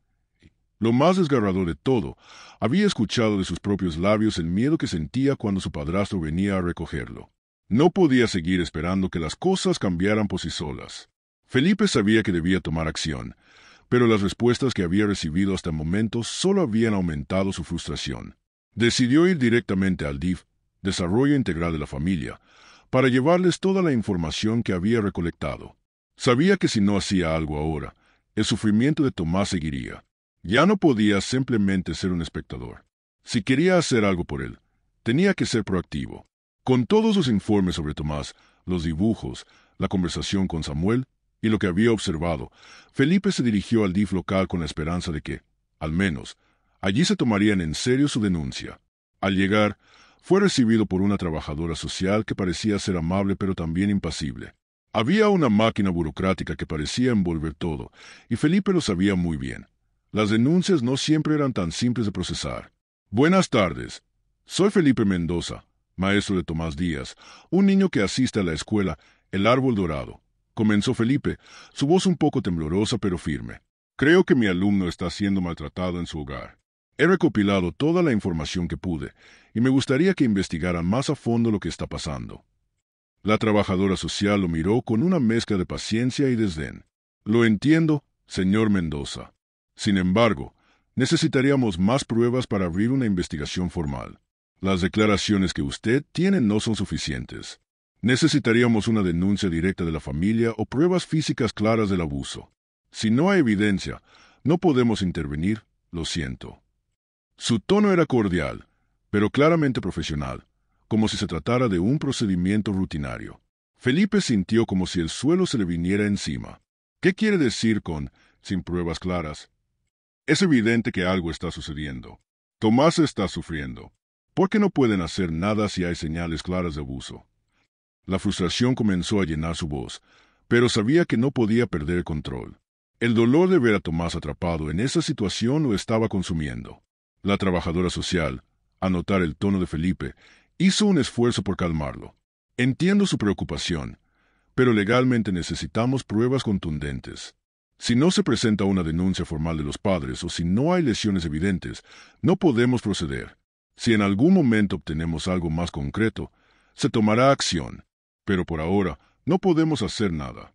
Lo más desgarrador de todo, había escuchado de sus propios labios el miedo que sentía cuando su padrastro venía a recogerlo. No podía seguir esperando que las cosas cambiaran por sí solas. Felipe sabía que debía tomar acción, pero las respuestas que había recibido hasta el momento solo habían aumentado su frustración. Decidió ir directamente al DIF, Desarrollo Integral de la Familia, para llevarles toda la información que había recolectado. Sabía que si no hacía algo ahora, el sufrimiento de Tomás seguiría. Ya no podía simplemente ser un espectador. Si quería hacer algo por él, tenía que ser proactivo. Con todos los informes sobre Tomás, los dibujos, la conversación con Samuel y lo que había observado, Felipe se dirigió al DIF local con la esperanza de que, al menos, allí se tomarían en serio su denuncia. Al llegar, fue recibido por una trabajadora social que parecía ser amable pero también impasible. Había una máquina burocrática que parecía envolver todo, y Felipe lo sabía muy bien. Las denuncias no siempre eran tan simples de procesar. Buenas tardes. Soy Felipe Mendoza, maestro de Tomás Díaz, un niño que asiste a la escuela El Árbol Dorado. Comenzó Felipe, su voz un poco temblorosa pero firme. Creo que mi alumno está siendo maltratado en su hogar. He recopilado toda la información que pude, y me gustaría que investigaran más a fondo lo que está pasando. La trabajadora social lo miró con una mezcla de paciencia y desdén. Lo entiendo, señor Mendoza. Sin embargo, necesitaríamos más pruebas para abrir una investigación formal. Las declaraciones que usted tiene no son suficientes. Necesitaríamos una denuncia directa de la familia o pruebas físicas claras del abuso. Si no hay evidencia, no podemos intervenir, lo siento. Su tono era cordial, pero claramente profesional, como si se tratara de un procedimiento rutinario. Felipe sintió como si el suelo se le viniera encima. ¿Qué quiere decir con sin pruebas claras? Es evidente que algo está sucediendo. Tomás está sufriendo. ¿Por qué no pueden hacer nada si hay señales claras de abuso? La frustración comenzó a llenar su voz, pero sabía que no podía perder el control. El dolor de ver a Tomás atrapado en esa situación lo estaba consumiendo. La trabajadora social, al notar el tono de Felipe, hizo un esfuerzo por calmarlo. Entiendo su preocupación, pero legalmente necesitamos pruebas contundentes. Si no se presenta una denuncia formal de los padres o si no hay lesiones evidentes, no podemos proceder. Si en algún momento obtenemos algo más concreto, se tomará acción, pero por ahora no podemos hacer nada.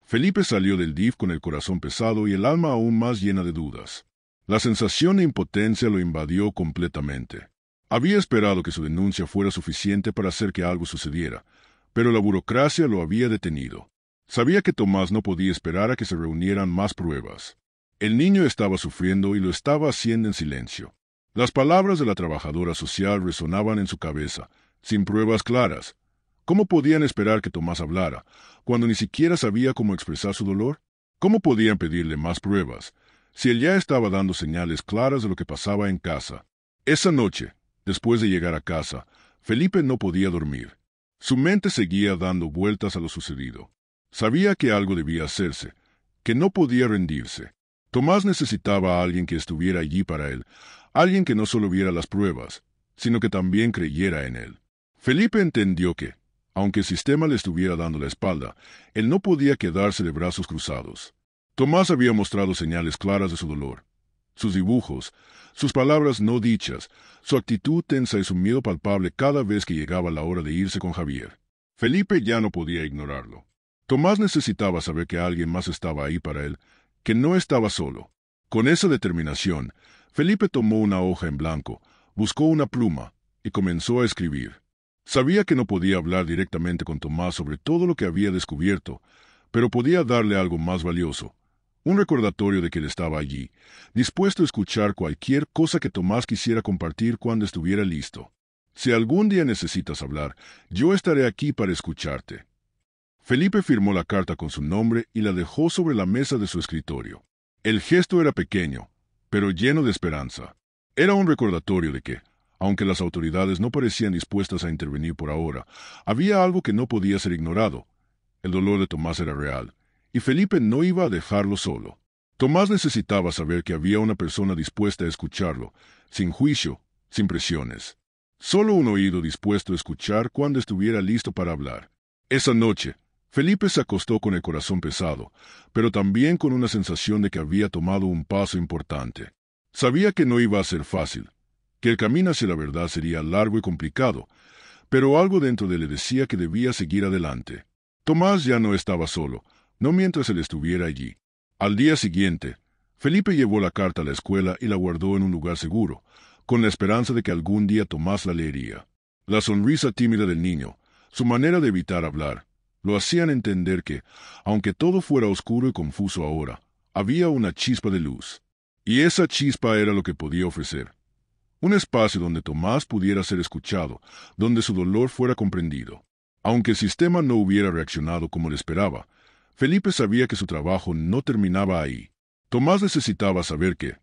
Felipe salió del DIF con el corazón pesado y el alma aún más llena de dudas. La sensación de impotencia lo invadió completamente. Había esperado que su denuncia fuera suficiente para hacer que algo sucediera, pero la burocracia lo había detenido. Sabía que Tomás no podía esperar a que se reunieran más pruebas. El niño estaba sufriendo y lo estaba haciendo en silencio. Las palabras de la trabajadora social resonaban en su cabeza, sin pruebas claras. ¿Cómo podían esperar que Tomás hablara, cuando ni siquiera sabía cómo expresar su dolor? ¿Cómo podían pedirle más pruebas, si él ya estaba dando señales claras de lo que pasaba en casa? Esa noche, después de llegar a casa, Felipe no podía dormir. Su mente seguía dando vueltas a lo sucedido. Sabía que algo debía hacerse, que no podía rendirse. Tomás necesitaba a alguien que estuviera allí para él, alguien que no solo viera las pruebas, sino que también creyera en él. Felipe entendió que, aunque el sistema le estuviera dando la espalda, él no podía quedarse de brazos cruzados. Tomás había mostrado señales claras de su dolor. Sus dibujos, sus palabras no dichas, su actitud tensa y su miedo palpable cada vez que llegaba la hora de irse con Javier. Felipe ya no podía ignorarlo. Tomás necesitaba saber que alguien más estaba ahí para él, que no estaba solo. Con esa determinación, Felipe tomó una hoja en blanco, buscó una pluma y comenzó a escribir. Sabía que no podía hablar directamente con Tomás sobre todo lo que había descubierto, pero podía darle algo más valioso, un recordatorio de que él estaba allí, dispuesto a escuchar cualquier cosa que Tomás quisiera compartir cuando estuviera listo. Si algún día necesitas hablar, yo estaré aquí para escucharte. Felipe firmó la carta con su nombre y la dejó sobre la mesa de su escritorio. El gesto era pequeño, pero lleno de esperanza. Era un recordatorio de que, aunque las autoridades no parecían dispuestas a intervenir por ahora, había algo que no podía ser ignorado. El dolor de Tomás era real, y Felipe no iba a dejarlo solo. Tomás necesitaba saber que había una persona dispuesta a escucharlo, sin juicio, sin presiones. Solo un oído dispuesto a escuchar cuando estuviera listo para hablar. Esa noche, Felipe se acostó con el corazón pesado, pero también con una sensación de que había tomado un paso importante. Sabía que no iba a ser fácil, que el camino hacia la verdad sería largo y complicado, pero algo dentro de él le decía que debía seguir adelante. Tomás ya no estaba solo, no mientras él estuviera allí. Al día siguiente, Felipe llevó la carta a la escuela y la guardó en un lugar seguro, con la esperanza de que algún día Tomás la leería. La sonrisa tímida del niño, su manera de evitar hablar, lo hacían entender que, aunque todo fuera oscuro y confuso ahora, había una chispa de luz. Y esa chispa era lo que podía ofrecer. Un espacio donde Tomás pudiera ser escuchado, donde su dolor fuera comprendido. Aunque el sistema no hubiera reaccionado como le esperaba, Felipe sabía que su trabajo no terminaba ahí. Tomás necesitaba saber que,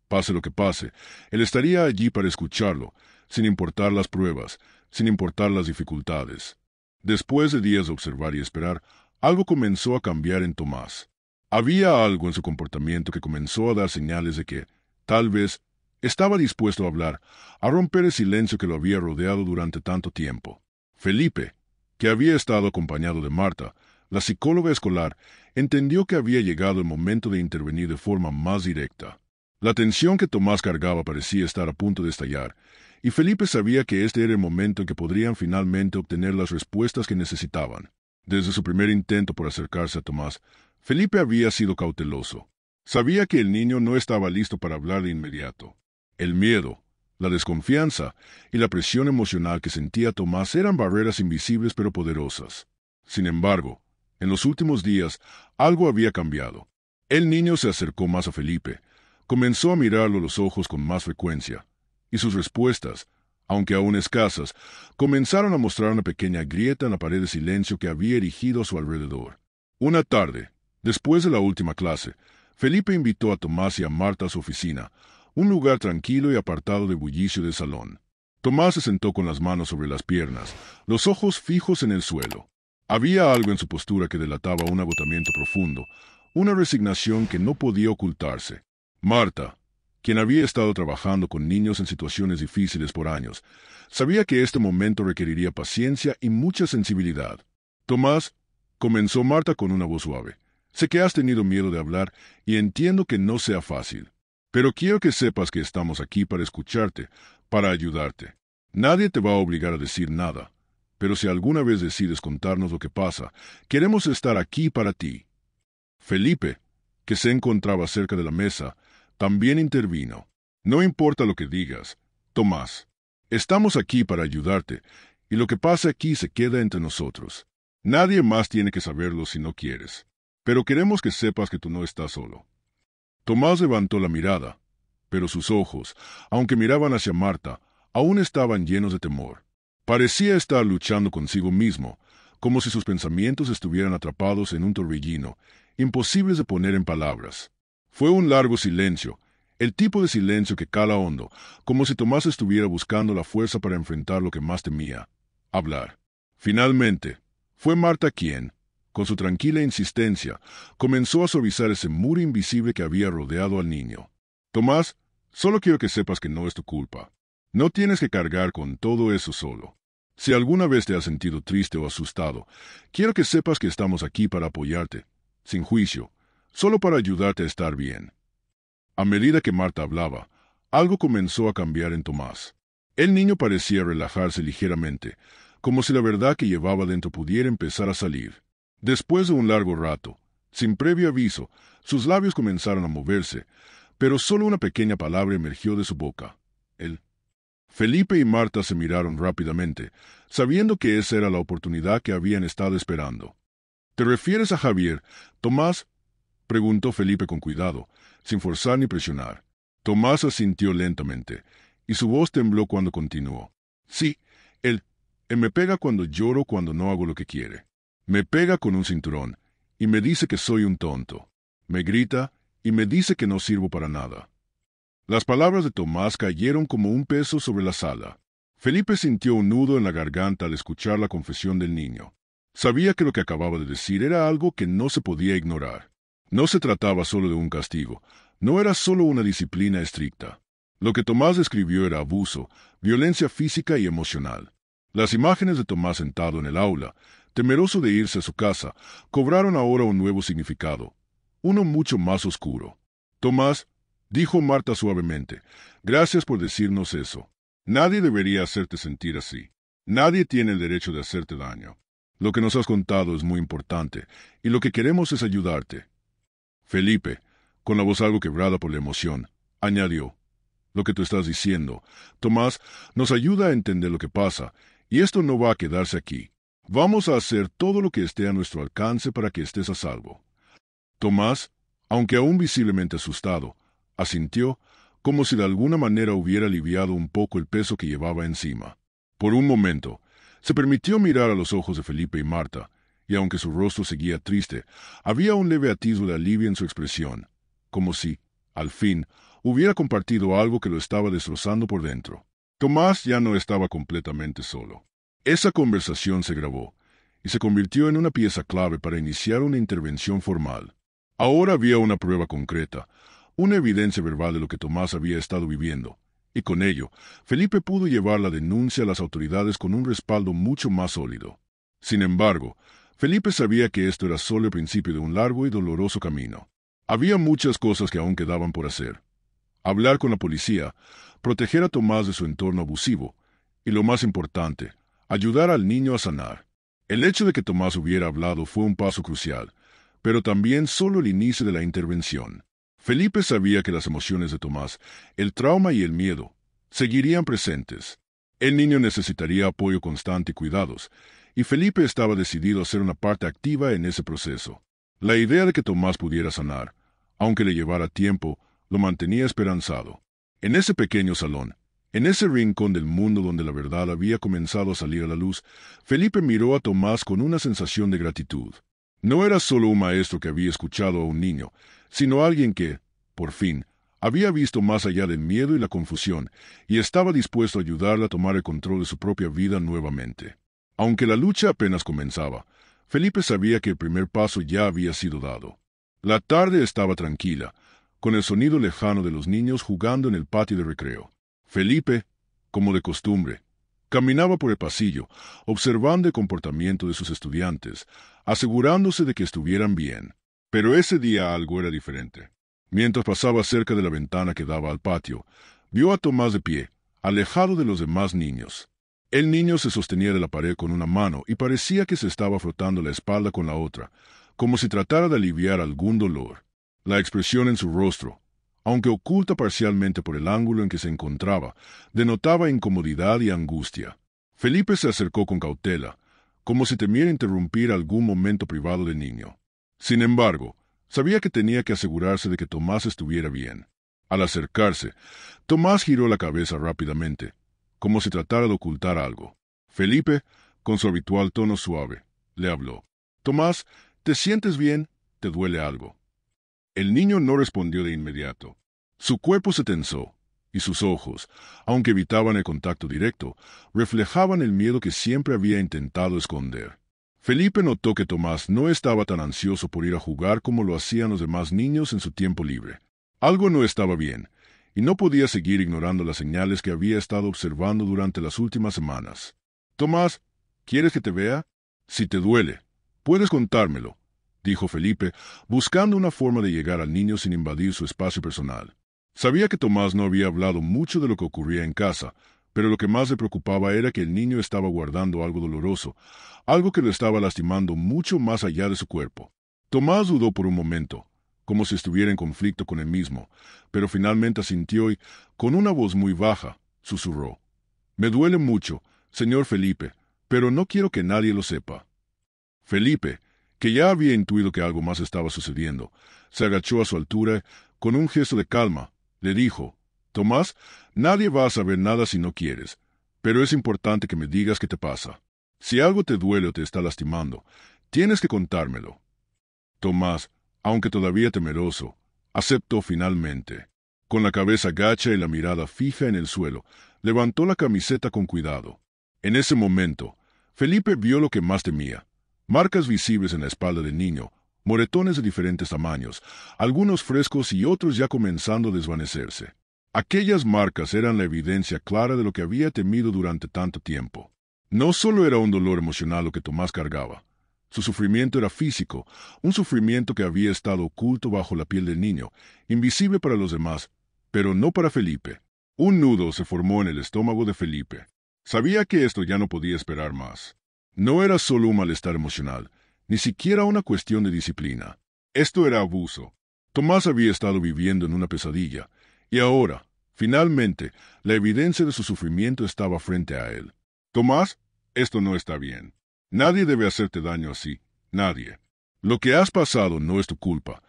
pase lo que pase, él estaría allí para escucharlo, sin importar las pruebas, sin importar las dificultades. Después de días de observar y esperar, algo comenzó a cambiar en Tomás. Había algo en su comportamiento que comenzó a dar señales de que, tal vez, estaba dispuesto a hablar, a romper el silencio que lo había rodeado durante tanto tiempo. Felipe, que había estado acompañado de Marta, la psicóloga escolar, entendió que había llegado el momento de intervenir de forma más directa. La tensión que Tomás cargaba parecía estar a punto de estallar, y Felipe sabía que este era el momento en que podrían finalmente obtener las respuestas que necesitaban. Desde su primer intento por acercarse a Tomás, Felipe había sido cauteloso. Sabía que el niño no estaba listo para hablar de inmediato. El miedo, la desconfianza y la presión emocional que sentía Tomás eran barreras invisibles pero poderosas. Sin embargo, en los últimos días, algo había cambiado. El niño se acercó más a Felipe, comenzó a mirarlo a los ojos con más frecuencia, y sus respuestas, aunque aún escasas, comenzaron a mostrar una pequeña grieta en la pared de silencio que había erigido a su alrededor. Una tarde, después de la última clase, Felipe invitó a Tomás y a Marta a su oficina, un lugar tranquilo y apartado del bullicio del salón. Tomás se sentó con las manos sobre las piernas, los ojos fijos en el suelo. Había algo en su postura que delataba un agotamiento profundo, una resignación que no podía ocultarse. Marta, quien había estado trabajando con niños en situaciones difíciles por años, sabía que este momento requeriría paciencia y mucha sensibilidad. Tomás, comenzó Marta con una voz suave. Sé que has tenido miedo de hablar y entiendo que no sea fácil. Pero quiero que sepas que estamos aquí para escucharte, para ayudarte. Nadie te va a obligar a decir nada, pero si alguna vez decides contarnos lo que pasa, queremos estar aquí para ti. Felipe, que se encontraba cerca de la mesa, también intervino. No importa lo que digas, Tomás. Estamos aquí para ayudarte, y lo que pasa aquí se queda entre nosotros. Nadie más tiene que saberlo si no quieres. Pero queremos que sepas que tú no estás solo. Tomás levantó la mirada, pero sus ojos, aunque miraban hacia Marta, aún estaban llenos de temor. Parecía estar luchando consigo mismo, como si sus pensamientos estuvieran atrapados en un torbellino, imposibles de poner en palabras. Fue un largo silencio, el tipo de silencio que cala hondo, como si Tomás estuviera buscando la fuerza para enfrentar lo que más temía: hablar. Finalmente, fue Marta quien, con su tranquila insistencia, comenzó a suavizar ese muro invisible que había rodeado al niño. Tomás, solo quiero que sepas que no es tu culpa. No tienes que cargar con todo eso solo. Si alguna vez te has sentido triste o asustado, quiero que sepas que estamos aquí para apoyarte, sin juicio, solo para ayudarte a estar bien. A medida que Marta hablaba, algo comenzó a cambiar en Tomás. El niño parecía relajarse ligeramente, como si la verdad que llevaba dentro pudiera empezar a salir. Después de un largo rato, sin previo aviso, sus labios comenzaron a moverse, pero solo una pequeña palabra emergió de su boca: él. Felipe y Marta se miraron rápidamente, sabiendo que esa era la oportunidad que habían estado esperando. ¿Te refieres a Javier, Tomás?, preguntó Felipe con cuidado, sin forzar ni presionar. Tomás asintió lentamente, y su voz tembló cuando continuó. Sí, él me pega cuando lloro, cuando no hago lo que quiere. Me pega con un cinturón, y me dice que soy un tonto. Me grita, y me dice que no sirvo para nada. Las palabras de Tomás cayeron como un peso sobre la sala. Felipe sintió un nudo en la garganta al escuchar la confesión del niño. Sabía que lo que acababa de decir era algo que no se podía ignorar. No se trataba solo de un castigo, no era solo una disciplina estricta. Lo que Tomás describió era abuso, violencia física y emocional. Las imágenes de Tomás sentado en el aula, temeroso de irse a su casa, cobraron ahora un nuevo significado, uno mucho más oscuro. Tomás, dijo Marta suavemente, gracias por decirnos eso. Nadie debería hacerte sentir así. Nadie tiene el derecho de hacerte daño. Lo que nos has contado es muy importante, y lo que queremos es ayudarte. Felipe, con la voz algo quebrada por la emoción, añadió: lo que tú estás diciendo, Tomás, nos ayuda a entender lo que pasa, y esto no va a quedarse aquí. Vamos a hacer todo lo que esté a nuestro alcance para que estés a salvo. Tomás, aunque aún visiblemente asustado, asintió, como si de alguna manera hubiera aliviado un poco el peso que llevaba encima. Por un momento, se permitió mirar a los ojos de Felipe y Marta, y aunque su rostro seguía triste, había un leve atisbo de alivio en su expresión, como si, al fin, hubiera compartido algo que lo estaba destrozando por dentro. Tomás ya no estaba completamente solo. Esa conversación se grabó, y se convirtió en una pieza clave para iniciar una intervención formal. Ahora había una prueba concreta, una evidencia verbal de lo que Tomás había estado viviendo, y con ello, Felipe pudo llevar la denuncia a las autoridades con un respaldo mucho más sólido. Sin embargo, Felipe sabía que esto era solo el principio de un largo y doloroso camino. Había muchas cosas que aún quedaban por hacer. Hablar con la policía, proteger a Tomás de su entorno abusivo, y lo más importante, ayudar al niño a sanar. El hecho de que Tomás hubiera hablado fue un paso crucial, pero también solo el inicio de la intervención. Felipe sabía que las emociones de Tomás, el trauma y el miedo, seguirían presentes. El niño necesitaría apoyo constante y cuidados, y Felipe estaba decidido a ser una parte activa en ese proceso. La idea de que Tomás pudiera sanar, aunque le llevara tiempo, lo mantenía esperanzado. En ese pequeño salón, en ese rincón del mundo donde la verdad había comenzado a salir a la luz, Felipe miró a Tomás con una sensación de gratitud. No era solo un maestro que había escuchado a un niño, sino alguien que, por fin, había visto más allá del miedo y la confusión, y estaba dispuesto a ayudarle a tomar el control de su propia vida nuevamente. Aunque la lucha apenas comenzaba, Felipe sabía que el primer paso ya había sido dado. La tarde estaba tranquila, con el sonido lejano de los niños jugando en el patio de recreo. Felipe, como de costumbre, caminaba por el pasillo, observando el comportamiento de sus estudiantes, asegurándose de que estuvieran bien. Pero ese día algo era diferente. Mientras pasaba cerca de la ventana que daba al patio, vio a Tomás de pie, alejado de los demás niños. El niño se sostenía de la pared con una mano y parecía que se estaba frotando la espalda con la otra, como si tratara de aliviar algún dolor. La expresión en su rostro, aunque oculta parcialmente por el ángulo en que se encontraba, denotaba incomodidad y angustia. Felipe se acercó con cautela, como si temiera interrumpir algún momento privado del niño. Sin embargo, sabía que tenía que asegurarse de que Tomás estuviera bien. Al acercarse, Tomás giró la cabeza rápidamente, como si tratara de ocultar algo. Felipe, con su habitual tono suave, le habló. «Tomás, ¿te sientes bien? ¿Te duele algo?» El niño no respondió de inmediato. Su cuerpo se tensó, y sus ojos, aunque evitaban el contacto directo, reflejaban el miedo que siempre había intentado esconder. Felipe notó que Tomás no estaba tan ansioso por ir a jugar como lo hacían los demás niños en su tiempo libre. Algo no estaba bien, y no podía seguir ignorando las señales que había estado observando durante las últimas semanas. «Tomás, ¿quieres que te vea? Si te duele, puedes contármelo», dijo Felipe, buscando una forma de llegar al niño sin invadir su espacio personal. Sabía que Tomás no había hablado mucho de lo que ocurría en casa, pero lo que más le preocupaba era que el niño estaba guardando algo doloroso, algo que lo estaba lastimando mucho más allá de su cuerpo. Tomás dudó por un momento, como si estuviera en conflicto con él mismo, pero finalmente asintió y, con una voz muy baja, susurró. «Me duele mucho, señor Felipe, pero no quiero que nadie lo sepa». Felipe, que ya había intuido que algo más estaba sucediendo, se agachó a su altura y, con un gesto de calma, le dijo, «Tomás, nadie va a saber nada si no quieres, pero es importante que me digas qué te pasa. Si algo te duele o te está lastimando, tienes que contármelo». Tomás, aunque todavía temeroso, aceptó finalmente. Con la cabeza gacha y la mirada fija en el suelo, levantó la camiseta con cuidado. En ese momento, Felipe vio lo que más temía. Marcas visibles en la espalda del niño, moretones de diferentes tamaños, algunos frescos y otros ya comenzando a desvanecerse. Aquellas marcas eran la evidencia clara de lo que había temido durante tanto tiempo. No solo era un dolor emocional lo que Tomás cargaba. Su sufrimiento era físico, un sufrimiento que había estado oculto bajo la piel del niño, invisible para los demás, pero no para Felipe. Un nudo se formó en el estómago de Felipe. Sabía que esto ya no podía esperar más. No era solo un malestar emocional, ni siquiera una cuestión de disciplina. Esto era abuso. Tomás había estado viviendo en una pesadilla, y ahora, finalmente, la evidencia de su sufrimiento estaba frente a él. «Tomás, esto no está bien. Nadie debe hacerte daño así, nadie. Lo que has pasado no es tu culpa»,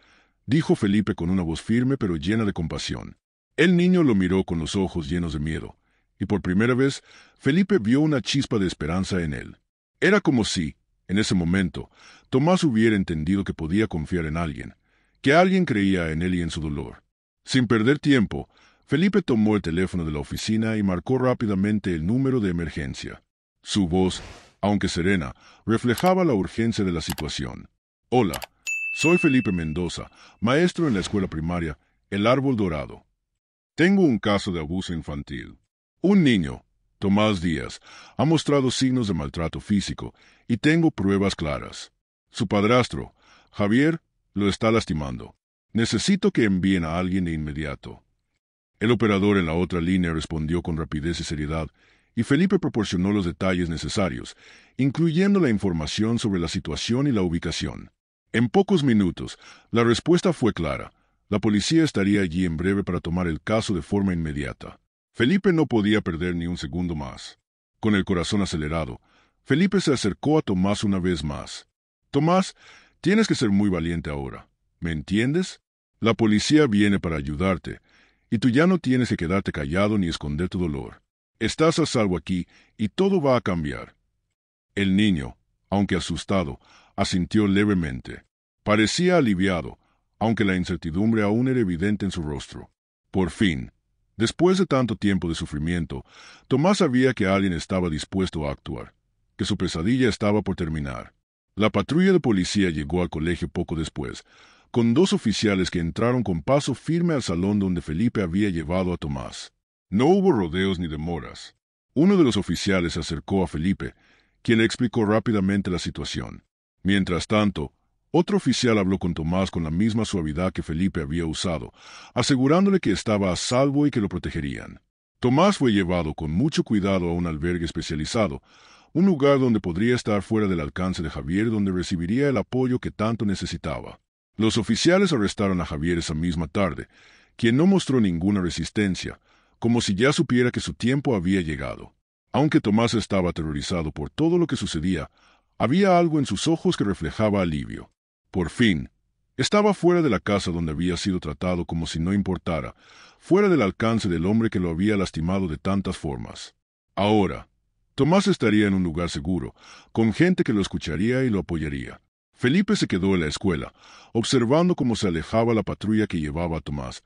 dijo Felipe con una voz firme pero llena de compasión. El niño lo miró con los ojos llenos de miedo, y por primera vez, Felipe vio una chispa de esperanza en él. Era como si, en ese momento, Tomás hubiera entendido que podía confiar en alguien, que alguien creía en él y en su dolor. Sin perder tiempo, Felipe tomó el teléfono de la oficina y marcó rápidamente el número de emergencia. Su voz, aunque serena, reflejaba la urgencia de la situación. «Hola, soy Felipe Mendoza, maestro en la escuela primaria El Árbol Dorado. Tengo un caso de abuso infantil. Un niño, Tomás Díaz, ha mostrado signos de maltrato físico y tengo pruebas claras. Su padrastro, Javier, lo está lastimando. Necesito que envíen a alguien de inmediato». El operador en la otra línea respondió con rapidez y seriedad, y Felipe proporcionó los detalles necesarios, incluyendo la información sobre la situación y la ubicación. En pocos minutos, la respuesta fue clara. La policía estaría allí en breve para tomar el caso de forma inmediata. Felipe no podía perder ni un segundo más. Con el corazón acelerado, Felipe se acercó a Tomás una vez más. «Tomás, tienes que ser muy valiente ahora. ¿Me entiendes? La policía viene para ayudarte, y tú ya no tienes que quedarte callado ni esconder tu dolor. Estás a salvo aquí, y todo va a cambiar». El niño, aunque asustado, asintió levemente. Parecía aliviado, aunque la incertidumbre aún era evidente en su rostro. Por fin, después de tanto tiempo de sufrimiento, Tomás sabía que alguien estaba dispuesto a actuar, que su pesadilla estaba por terminar. La patrulla de policía llegó al colegio poco después, con 2 oficiales que entraron con paso firme al salón donde Felipe había llevado a Tomás. No hubo rodeos ni demoras. Uno de los oficiales se acercó a Felipe, quien le explicó rápidamente la situación. Mientras tanto, otro oficial habló con Tomás con la misma suavidad que Felipe había usado, asegurándole que estaba a salvo y que lo protegerían. Tomás fue llevado con mucho cuidado a un albergue especializado, un lugar donde podría estar fuera del alcance de Javier, donde recibiría el apoyo que tanto necesitaba. Los oficiales arrestaron a Javier esa misma tarde, quien no mostró ninguna resistencia, como si ya supiera que su tiempo había llegado. Aunque Tomás estaba aterrorizado por todo lo que sucedía, había algo en sus ojos que reflejaba alivio. Por fin, Estaba fuera de la casa donde había sido tratado como si no importara, fuera del alcance del hombre que lo había lastimado de tantas formas. Ahora, Tomás estaría en un lugar seguro, con gente que lo escucharía y lo apoyaría. Felipe se quedó en la escuela, observando cómo se alejaba la patrulla que llevaba a Tomás,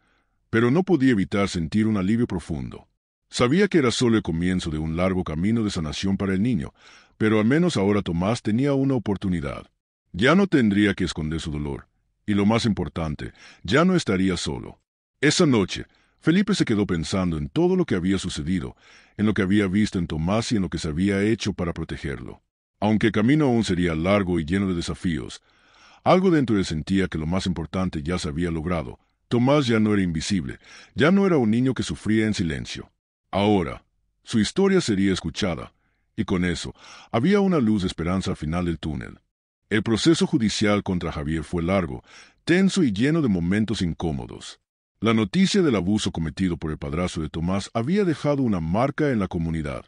pero no podía evitar sentir un alivio profundo. Sabía que era solo el comienzo de un largo camino de sanación para el niño, pero al menos ahora Tomás tenía una oportunidad. Ya no tendría que esconder su dolor, y lo más importante, ya no estaría solo. Esa noche, Felipe se quedó pensando en todo lo que había sucedido, en lo que había visto en Tomás y en lo que se había hecho para protegerlo. Aunque el camino aún sería largo y lleno de desafíos, algo dentro de él sentía que lo más importante ya se había logrado. Tomás ya no era invisible, ya no era un niño que sufría en silencio. Ahora, su historia sería escuchada, y con eso, había una luz de esperanza al final del túnel. El proceso judicial contra Javier fue largo, tenso y lleno de momentos incómodos. La noticia del abuso cometido por el padrastro de Tomás había dejado una marca en la comunidad,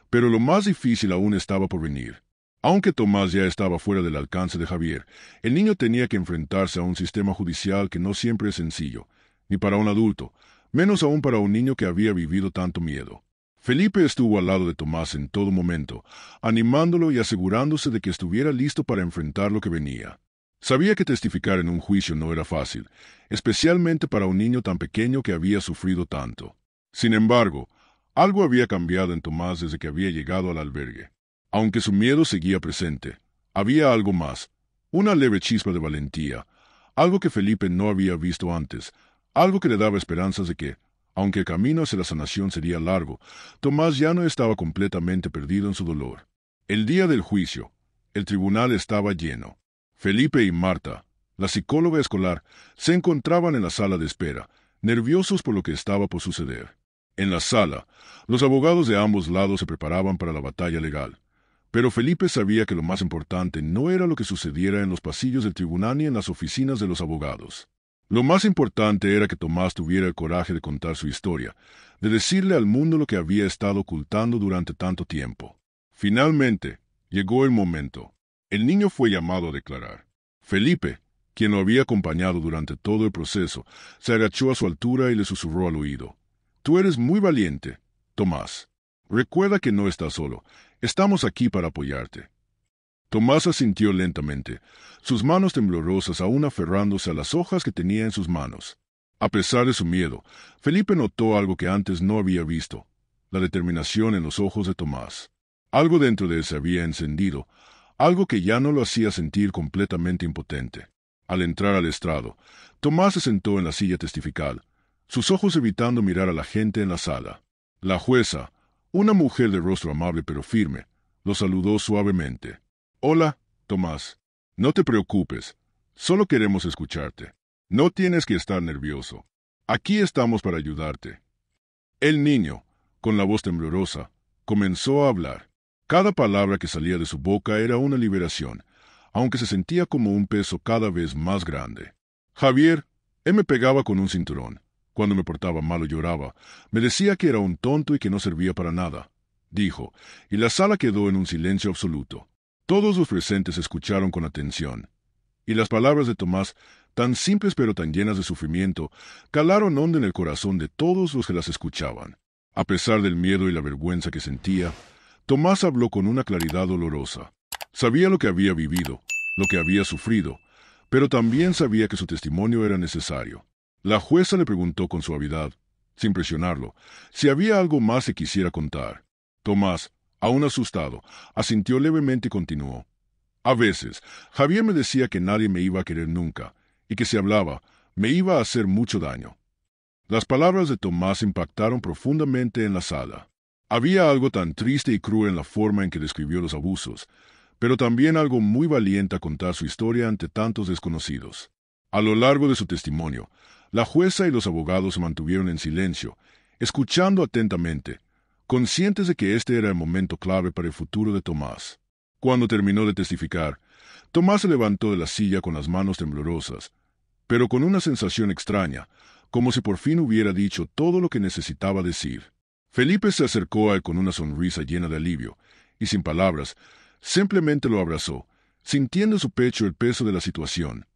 pero lo más difícil aún estaba por venir. Aunque Tomás ya estaba fuera del alcance de Javier, el niño tenía que enfrentarse a un sistema judicial que no siempre es sencillo, ni para un adulto, menos aún para un niño que había vivido tanto miedo. Felipe estuvo al lado de Tomás en todo momento, animándolo y asegurándose de que estuviera listo para enfrentar lo que venía. Sabía que testificar en un juicio no era fácil, especialmente para un niño tan pequeño que había sufrido tanto. Sin embargo, algo había cambiado en Tomás desde que había llegado al albergue. Aunque su miedo seguía presente, había algo más, una leve chispa de valentía, algo que Felipe no había visto antes, algo que le daba esperanzas de que, aunque el camino hacia la sanación sería largo, Tomás ya no estaba completamente perdido en su dolor. El día del juicio, el tribunal estaba lleno. Felipe y Marta, la psicóloga escolar, se encontraban en la sala de espera, nerviosos por lo que estaba por suceder. En la sala, los abogados de ambos lados se preparaban para la batalla legal. Pero Felipe sabía que lo más importante no era lo que sucediera en los pasillos del tribunal ni en las oficinas de los abogados. Lo más importante era que Tomás tuviera el coraje de contar su historia, de decirle al mundo lo que había estado ocultando durante tanto tiempo. Finalmente, llegó el momento. El niño fue llamado a declarar. Felipe, quien lo había acompañado durante todo el proceso, se agachó a su altura y le susurró al oído. «Tú eres muy valiente, Tomás. Recuerda que no estás solo. Estamos aquí para apoyarte». Tomás asintió lentamente, sus manos temblorosas aún aferrándose a las hojas que tenía en sus manos. A pesar de su miedo, Felipe notó algo que antes no había visto, la determinación en los ojos de Tomás. Algo dentro de él se había encendido, algo que ya no lo hacía sentir completamente impotente. Al entrar al estrado, Tomás se sentó en la silla testifical, sus ojos evitando mirar a la gente en la sala. La jueza, una mujer de rostro amable pero firme, lo saludó suavemente. «Hola, Tomás. No te preocupes. Solo queremos escucharte. No tienes que estar nervioso. Aquí estamos para ayudarte». El niño, con la voz temblorosa, comenzó a hablar. Cada palabra que salía de su boca era una liberación, aunque se sentía como un peso cada vez más grande. «Javier, él me pegaba con un cinturón. Cuando me portaba mal o lloraba, me decía que era un tonto y que no servía para nada», dijo, y la sala quedó en un silencio absoluto. Todos los presentes escucharon con atención, y las palabras de Tomás, tan simples pero tan llenas de sufrimiento, calaron hondo en el corazón de todos los que las escuchaban. A pesar del miedo y la vergüenza que sentía, Tomás habló con una claridad dolorosa. Sabía lo que había vivido, lo que había sufrido, pero también sabía que su testimonio era necesario. La jueza le preguntó con suavidad, sin presionarlo, si había algo más que quisiera contar. Tomás, aún asustado, asintió levemente y continuó. «A veces, Javier me decía que nadie me iba a querer nunca, y que si hablaba, me iba a hacer mucho daño». Las palabras de Tomás impactaron profundamente en la sala. Había algo tan triste y cruel en la forma en que describió los abusos, pero también algo muy valiente a contar su historia ante tantos desconocidos. A lo largo de su testimonio, la jueza y los abogados se mantuvieron en silencio, escuchando atentamente, conscientes de que este era el momento clave para el futuro de Tomás. Cuando terminó de testificar, Tomás se levantó de la silla con las manos temblorosas, pero con una sensación extraña, como si por fin hubiera dicho todo lo que necesitaba decir. Felipe se acercó a él con una sonrisa llena de alivio, y sin palabras, simplemente lo abrazó, sintiendo en su pecho el peso de la situación.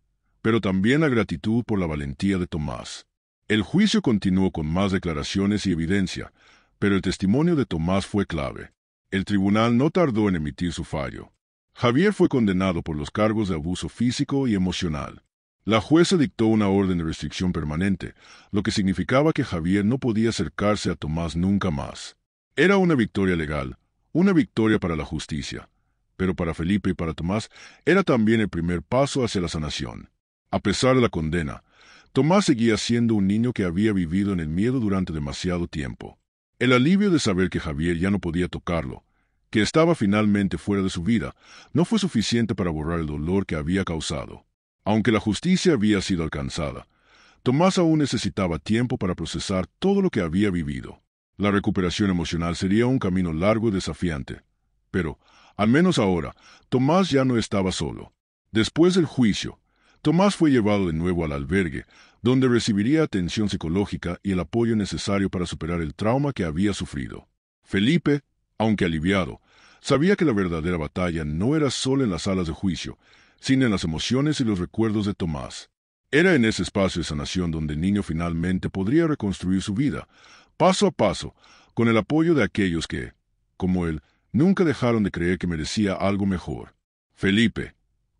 pero también la gratitud por la valentía de Tomás. El juicio continuó con más declaraciones y evidencia, pero el testimonio de Tomás fue clave. El tribunal no tardó en emitir su fallo. Javier fue condenado por los cargos de abuso físico y emocional. La jueza dictó una orden de restricción permanente, lo que significaba que Javier no podía acercarse a Tomás nunca más. Era una victoria legal, una victoria para la justicia, pero para Felipe y para Tomás era también el primer paso hacia la sanación. A pesar de la condena, Tomás seguía siendo un niño que había vivido en el miedo durante demasiado tiempo. El alivio de saber que Javier ya no podía tocarlo, que estaba finalmente fuera de su vida, no fue suficiente para borrar el dolor que había causado. Aunque la justicia había sido alcanzada, Tomás aún necesitaba tiempo para procesar todo lo que había vivido. La recuperación emocional sería un camino largo y desafiante. Pero, al menos ahora, Tomás ya no estaba solo. Después del juicio, Tomás fue llevado de nuevo al albergue, donde recibiría atención psicológica y el apoyo necesario para superar el trauma que había sufrido. Felipe, aunque aliviado, sabía que la verdadera batalla no era solo en las salas de juicio, sino en las emociones y los recuerdos de Tomás. Era en ese espacio de sanación donde el niño finalmente podría reconstruir su vida, paso a paso, con el apoyo de aquellos que, como él, nunca dejaron de creer que merecía algo mejor. Felipe,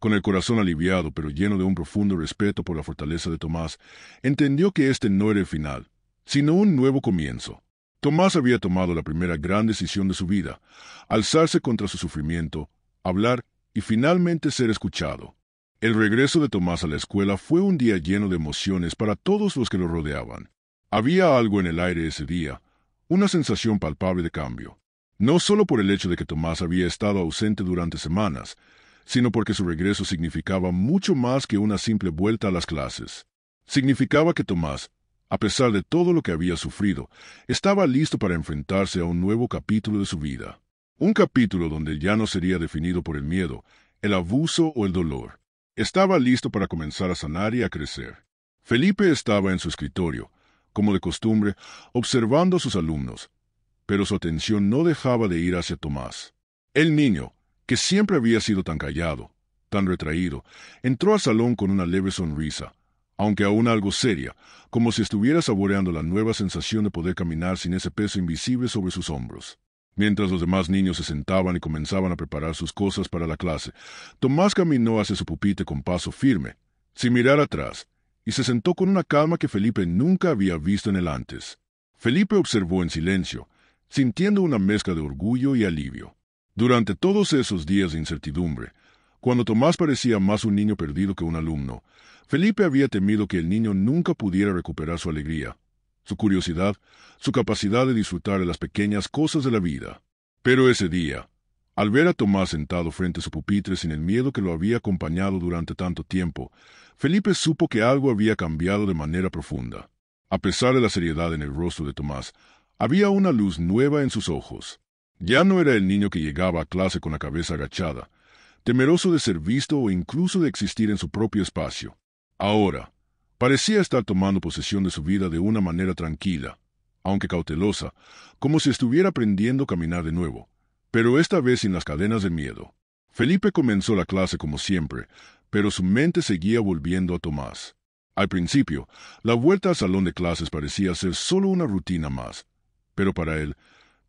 con el corazón aliviado pero lleno de un profundo respeto por la fortaleza de Tomás, entendió que este no era el final, sino un nuevo comienzo. Tomás había tomado la primera gran decisión de su vida, alzarse contra su sufrimiento, hablar y finalmente ser escuchado. El regreso de Tomás a la escuela fue un día lleno de emociones para todos los que lo rodeaban. Había algo en el aire ese día, una sensación palpable de cambio. No solo por el hecho de que Tomás había estado ausente durante semanas, sino porque su regreso significaba mucho más que una simple vuelta a las clases. Significaba que Tomás, a pesar de todo lo que había sufrido, estaba listo para enfrentarse a un nuevo capítulo de su vida. Un capítulo donde ya no sería definido por el miedo, el abuso o el dolor. Estaba listo para comenzar a sanar y a crecer. Felipe estaba en su escritorio, como de costumbre, observando a sus alumnos, pero su atención no dejaba de ir hacia Tomás. El niño, que siempre había sido tan callado, tan retraído, entró al salón con una leve sonrisa, aunque aún algo seria, como si estuviera saboreando la nueva sensación de poder caminar sin ese peso invisible sobre sus hombros. Mientras los demás niños se sentaban y comenzaban a preparar sus cosas para la clase, Tomás caminó hacia su pupitre con paso firme, sin mirar atrás, y se sentó con una calma que Felipe nunca había visto en él antes. Felipe observó en silencio, sintiendo una mezcla de orgullo y alivio. Durante todos esos días de incertidumbre, cuando Tomás parecía más un niño perdido que un alumno, Felipe había temido que el niño nunca pudiera recuperar su alegría, su curiosidad, su capacidad de disfrutar de las pequeñas cosas de la vida. Pero ese día, al ver a Tomás sentado frente a su pupitre sin el miedo que lo había acompañado durante tanto tiempo, Felipe supo que algo había cambiado de manera profunda. A pesar de la seriedad en el rostro de Tomás, había una luz nueva en sus ojos. Ya no era el niño que llegaba a clase con la cabeza agachada, temeroso de ser visto o incluso de existir en su propio espacio. Ahora, parecía estar tomando posesión de su vida de una manera tranquila, aunque cautelosa, como si estuviera aprendiendo a caminar de nuevo, pero esta vez sin las cadenas del miedo. Felipe comenzó la clase como siempre, pero su mente seguía volviendo a Tomás. Al principio, la vuelta al salón de clases parecía ser solo una rutina más, pero para él,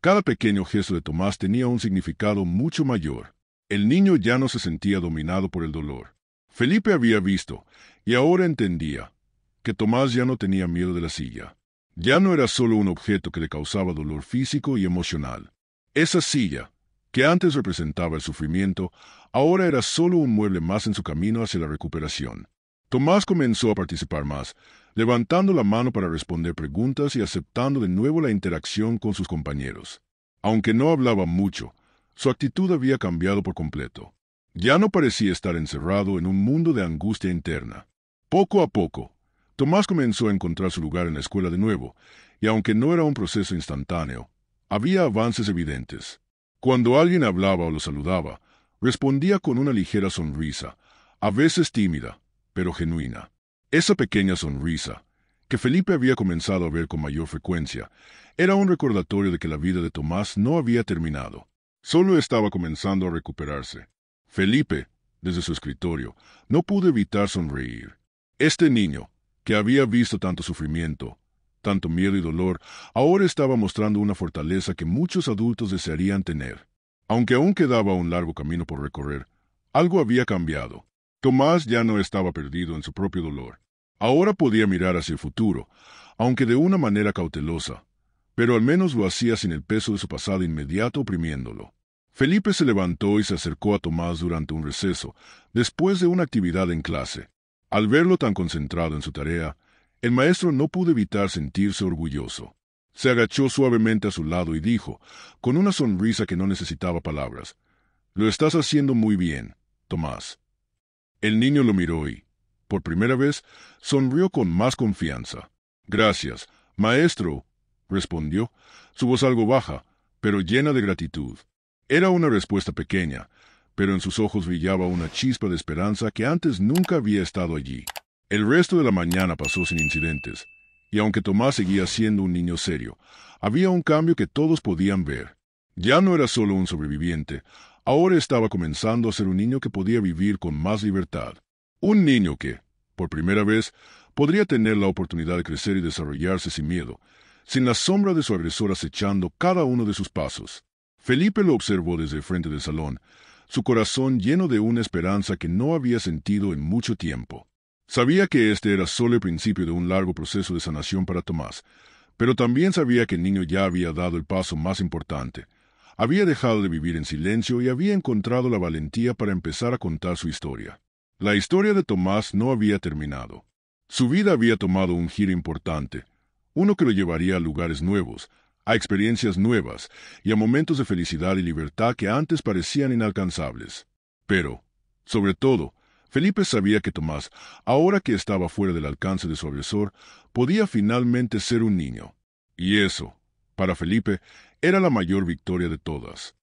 cada pequeño gesto de Tomás tenía un significado mucho mayor. El niño ya no se sentía dominado por el dolor. Felipe había visto, y ahora entendía, que Tomás ya no tenía miedo de la silla. Ya no era solo un objeto que le causaba dolor físico y emocional. Esa silla, que antes representaba el sufrimiento, ahora era solo un mueble más en su camino hacia la recuperación. Tomás comenzó a participar más, levantando la mano para responder preguntas y aceptando de nuevo la interacción con sus compañeros. Aunque no hablaba mucho, su actitud había cambiado por completo. Ya no parecía estar encerrado en un mundo de angustia interna. Poco a poco, Tomás comenzó a encontrar su lugar en la escuela de nuevo, y aunque no era un proceso instantáneo, había avances evidentes. Cuando alguien hablaba o lo saludaba, respondía con una ligera sonrisa, a veces tímida, pero genuina. Esa pequeña sonrisa, que Felipe había comenzado a ver con mayor frecuencia, era un recordatorio de que la vida de Tomás no había terminado. Solo estaba comenzando a recuperarse. Felipe, desde su escritorio, no pudo evitar sonreír. Este niño, que había visto tanto sufrimiento, tanto miedo y dolor, ahora estaba mostrando una fortaleza que muchos adultos desearían tener. Aunque aún quedaba un largo camino por recorrer, algo había cambiado. Tomás ya no estaba perdido en su propio dolor. Ahora podía mirar hacia el futuro, aunque de una manera cautelosa, pero al menos lo hacía sin el peso de su pasado inmediato oprimiéndolo. Felipe se levantó y se acercó a Tomás durante un receso, después de una actividad en clase. Al verlo tan concentrado en su tarea, el maestro no pudo evitar sentirse orgulloso. Se agachó suavemente a su lado y dijo, con una sonrisa que no necesitaba palabras, «Lo estás haciendo muy bien, Tomás». El niño lo miró y, por primera vez, sonrió con más confianza. «Gracias, maestro», respondió, su voz algo baja, pero llena de gratitud. Era una respuesta pequeña, pero en sus ojos brillaba una chispa de esperanza que antes nunca había estado allí. El resto de la mañana pasó sin incidentes, y aunque Tomás seguía siendo un niño serio, había un cambio que todos podían ver. Ya no era solo un sobreviviente, ahora estaba comenzando a ser un niño que podía vivir con más libertad. Un niño que, por primera vez, podría tener la oportunidad de crecer y desarrollarse sin miedo, sin la sombra de su agresor acechando cada uno de sus pasos. Felipe lo observó desde el frente del salón, su corazón lleno de una esperanza que no había sentido en mucho tiempo. Sabía que este era solo el principio de un largo proceso de sanación para Tomás, pero también sabía que el niño ya había dado el paso más importante. Había dejado de vivir en silencio y había encontrado la valentía para empezar a contar su historia. La historia de Tomás no había terminado. Su vida había tomado un giro importante, uno que lo llevaría a lugares nuevos, a experiencias nuevas y a momentos de felicidad y libertad que antes parecían inalcanzables. Pero, sobre todo, Felipe sabía que Tomás, ahora que estaba fuera del alcance de su agresor, podía finalmente ser un niño. Y eso, para Felipe, era la mayor victoria de todas.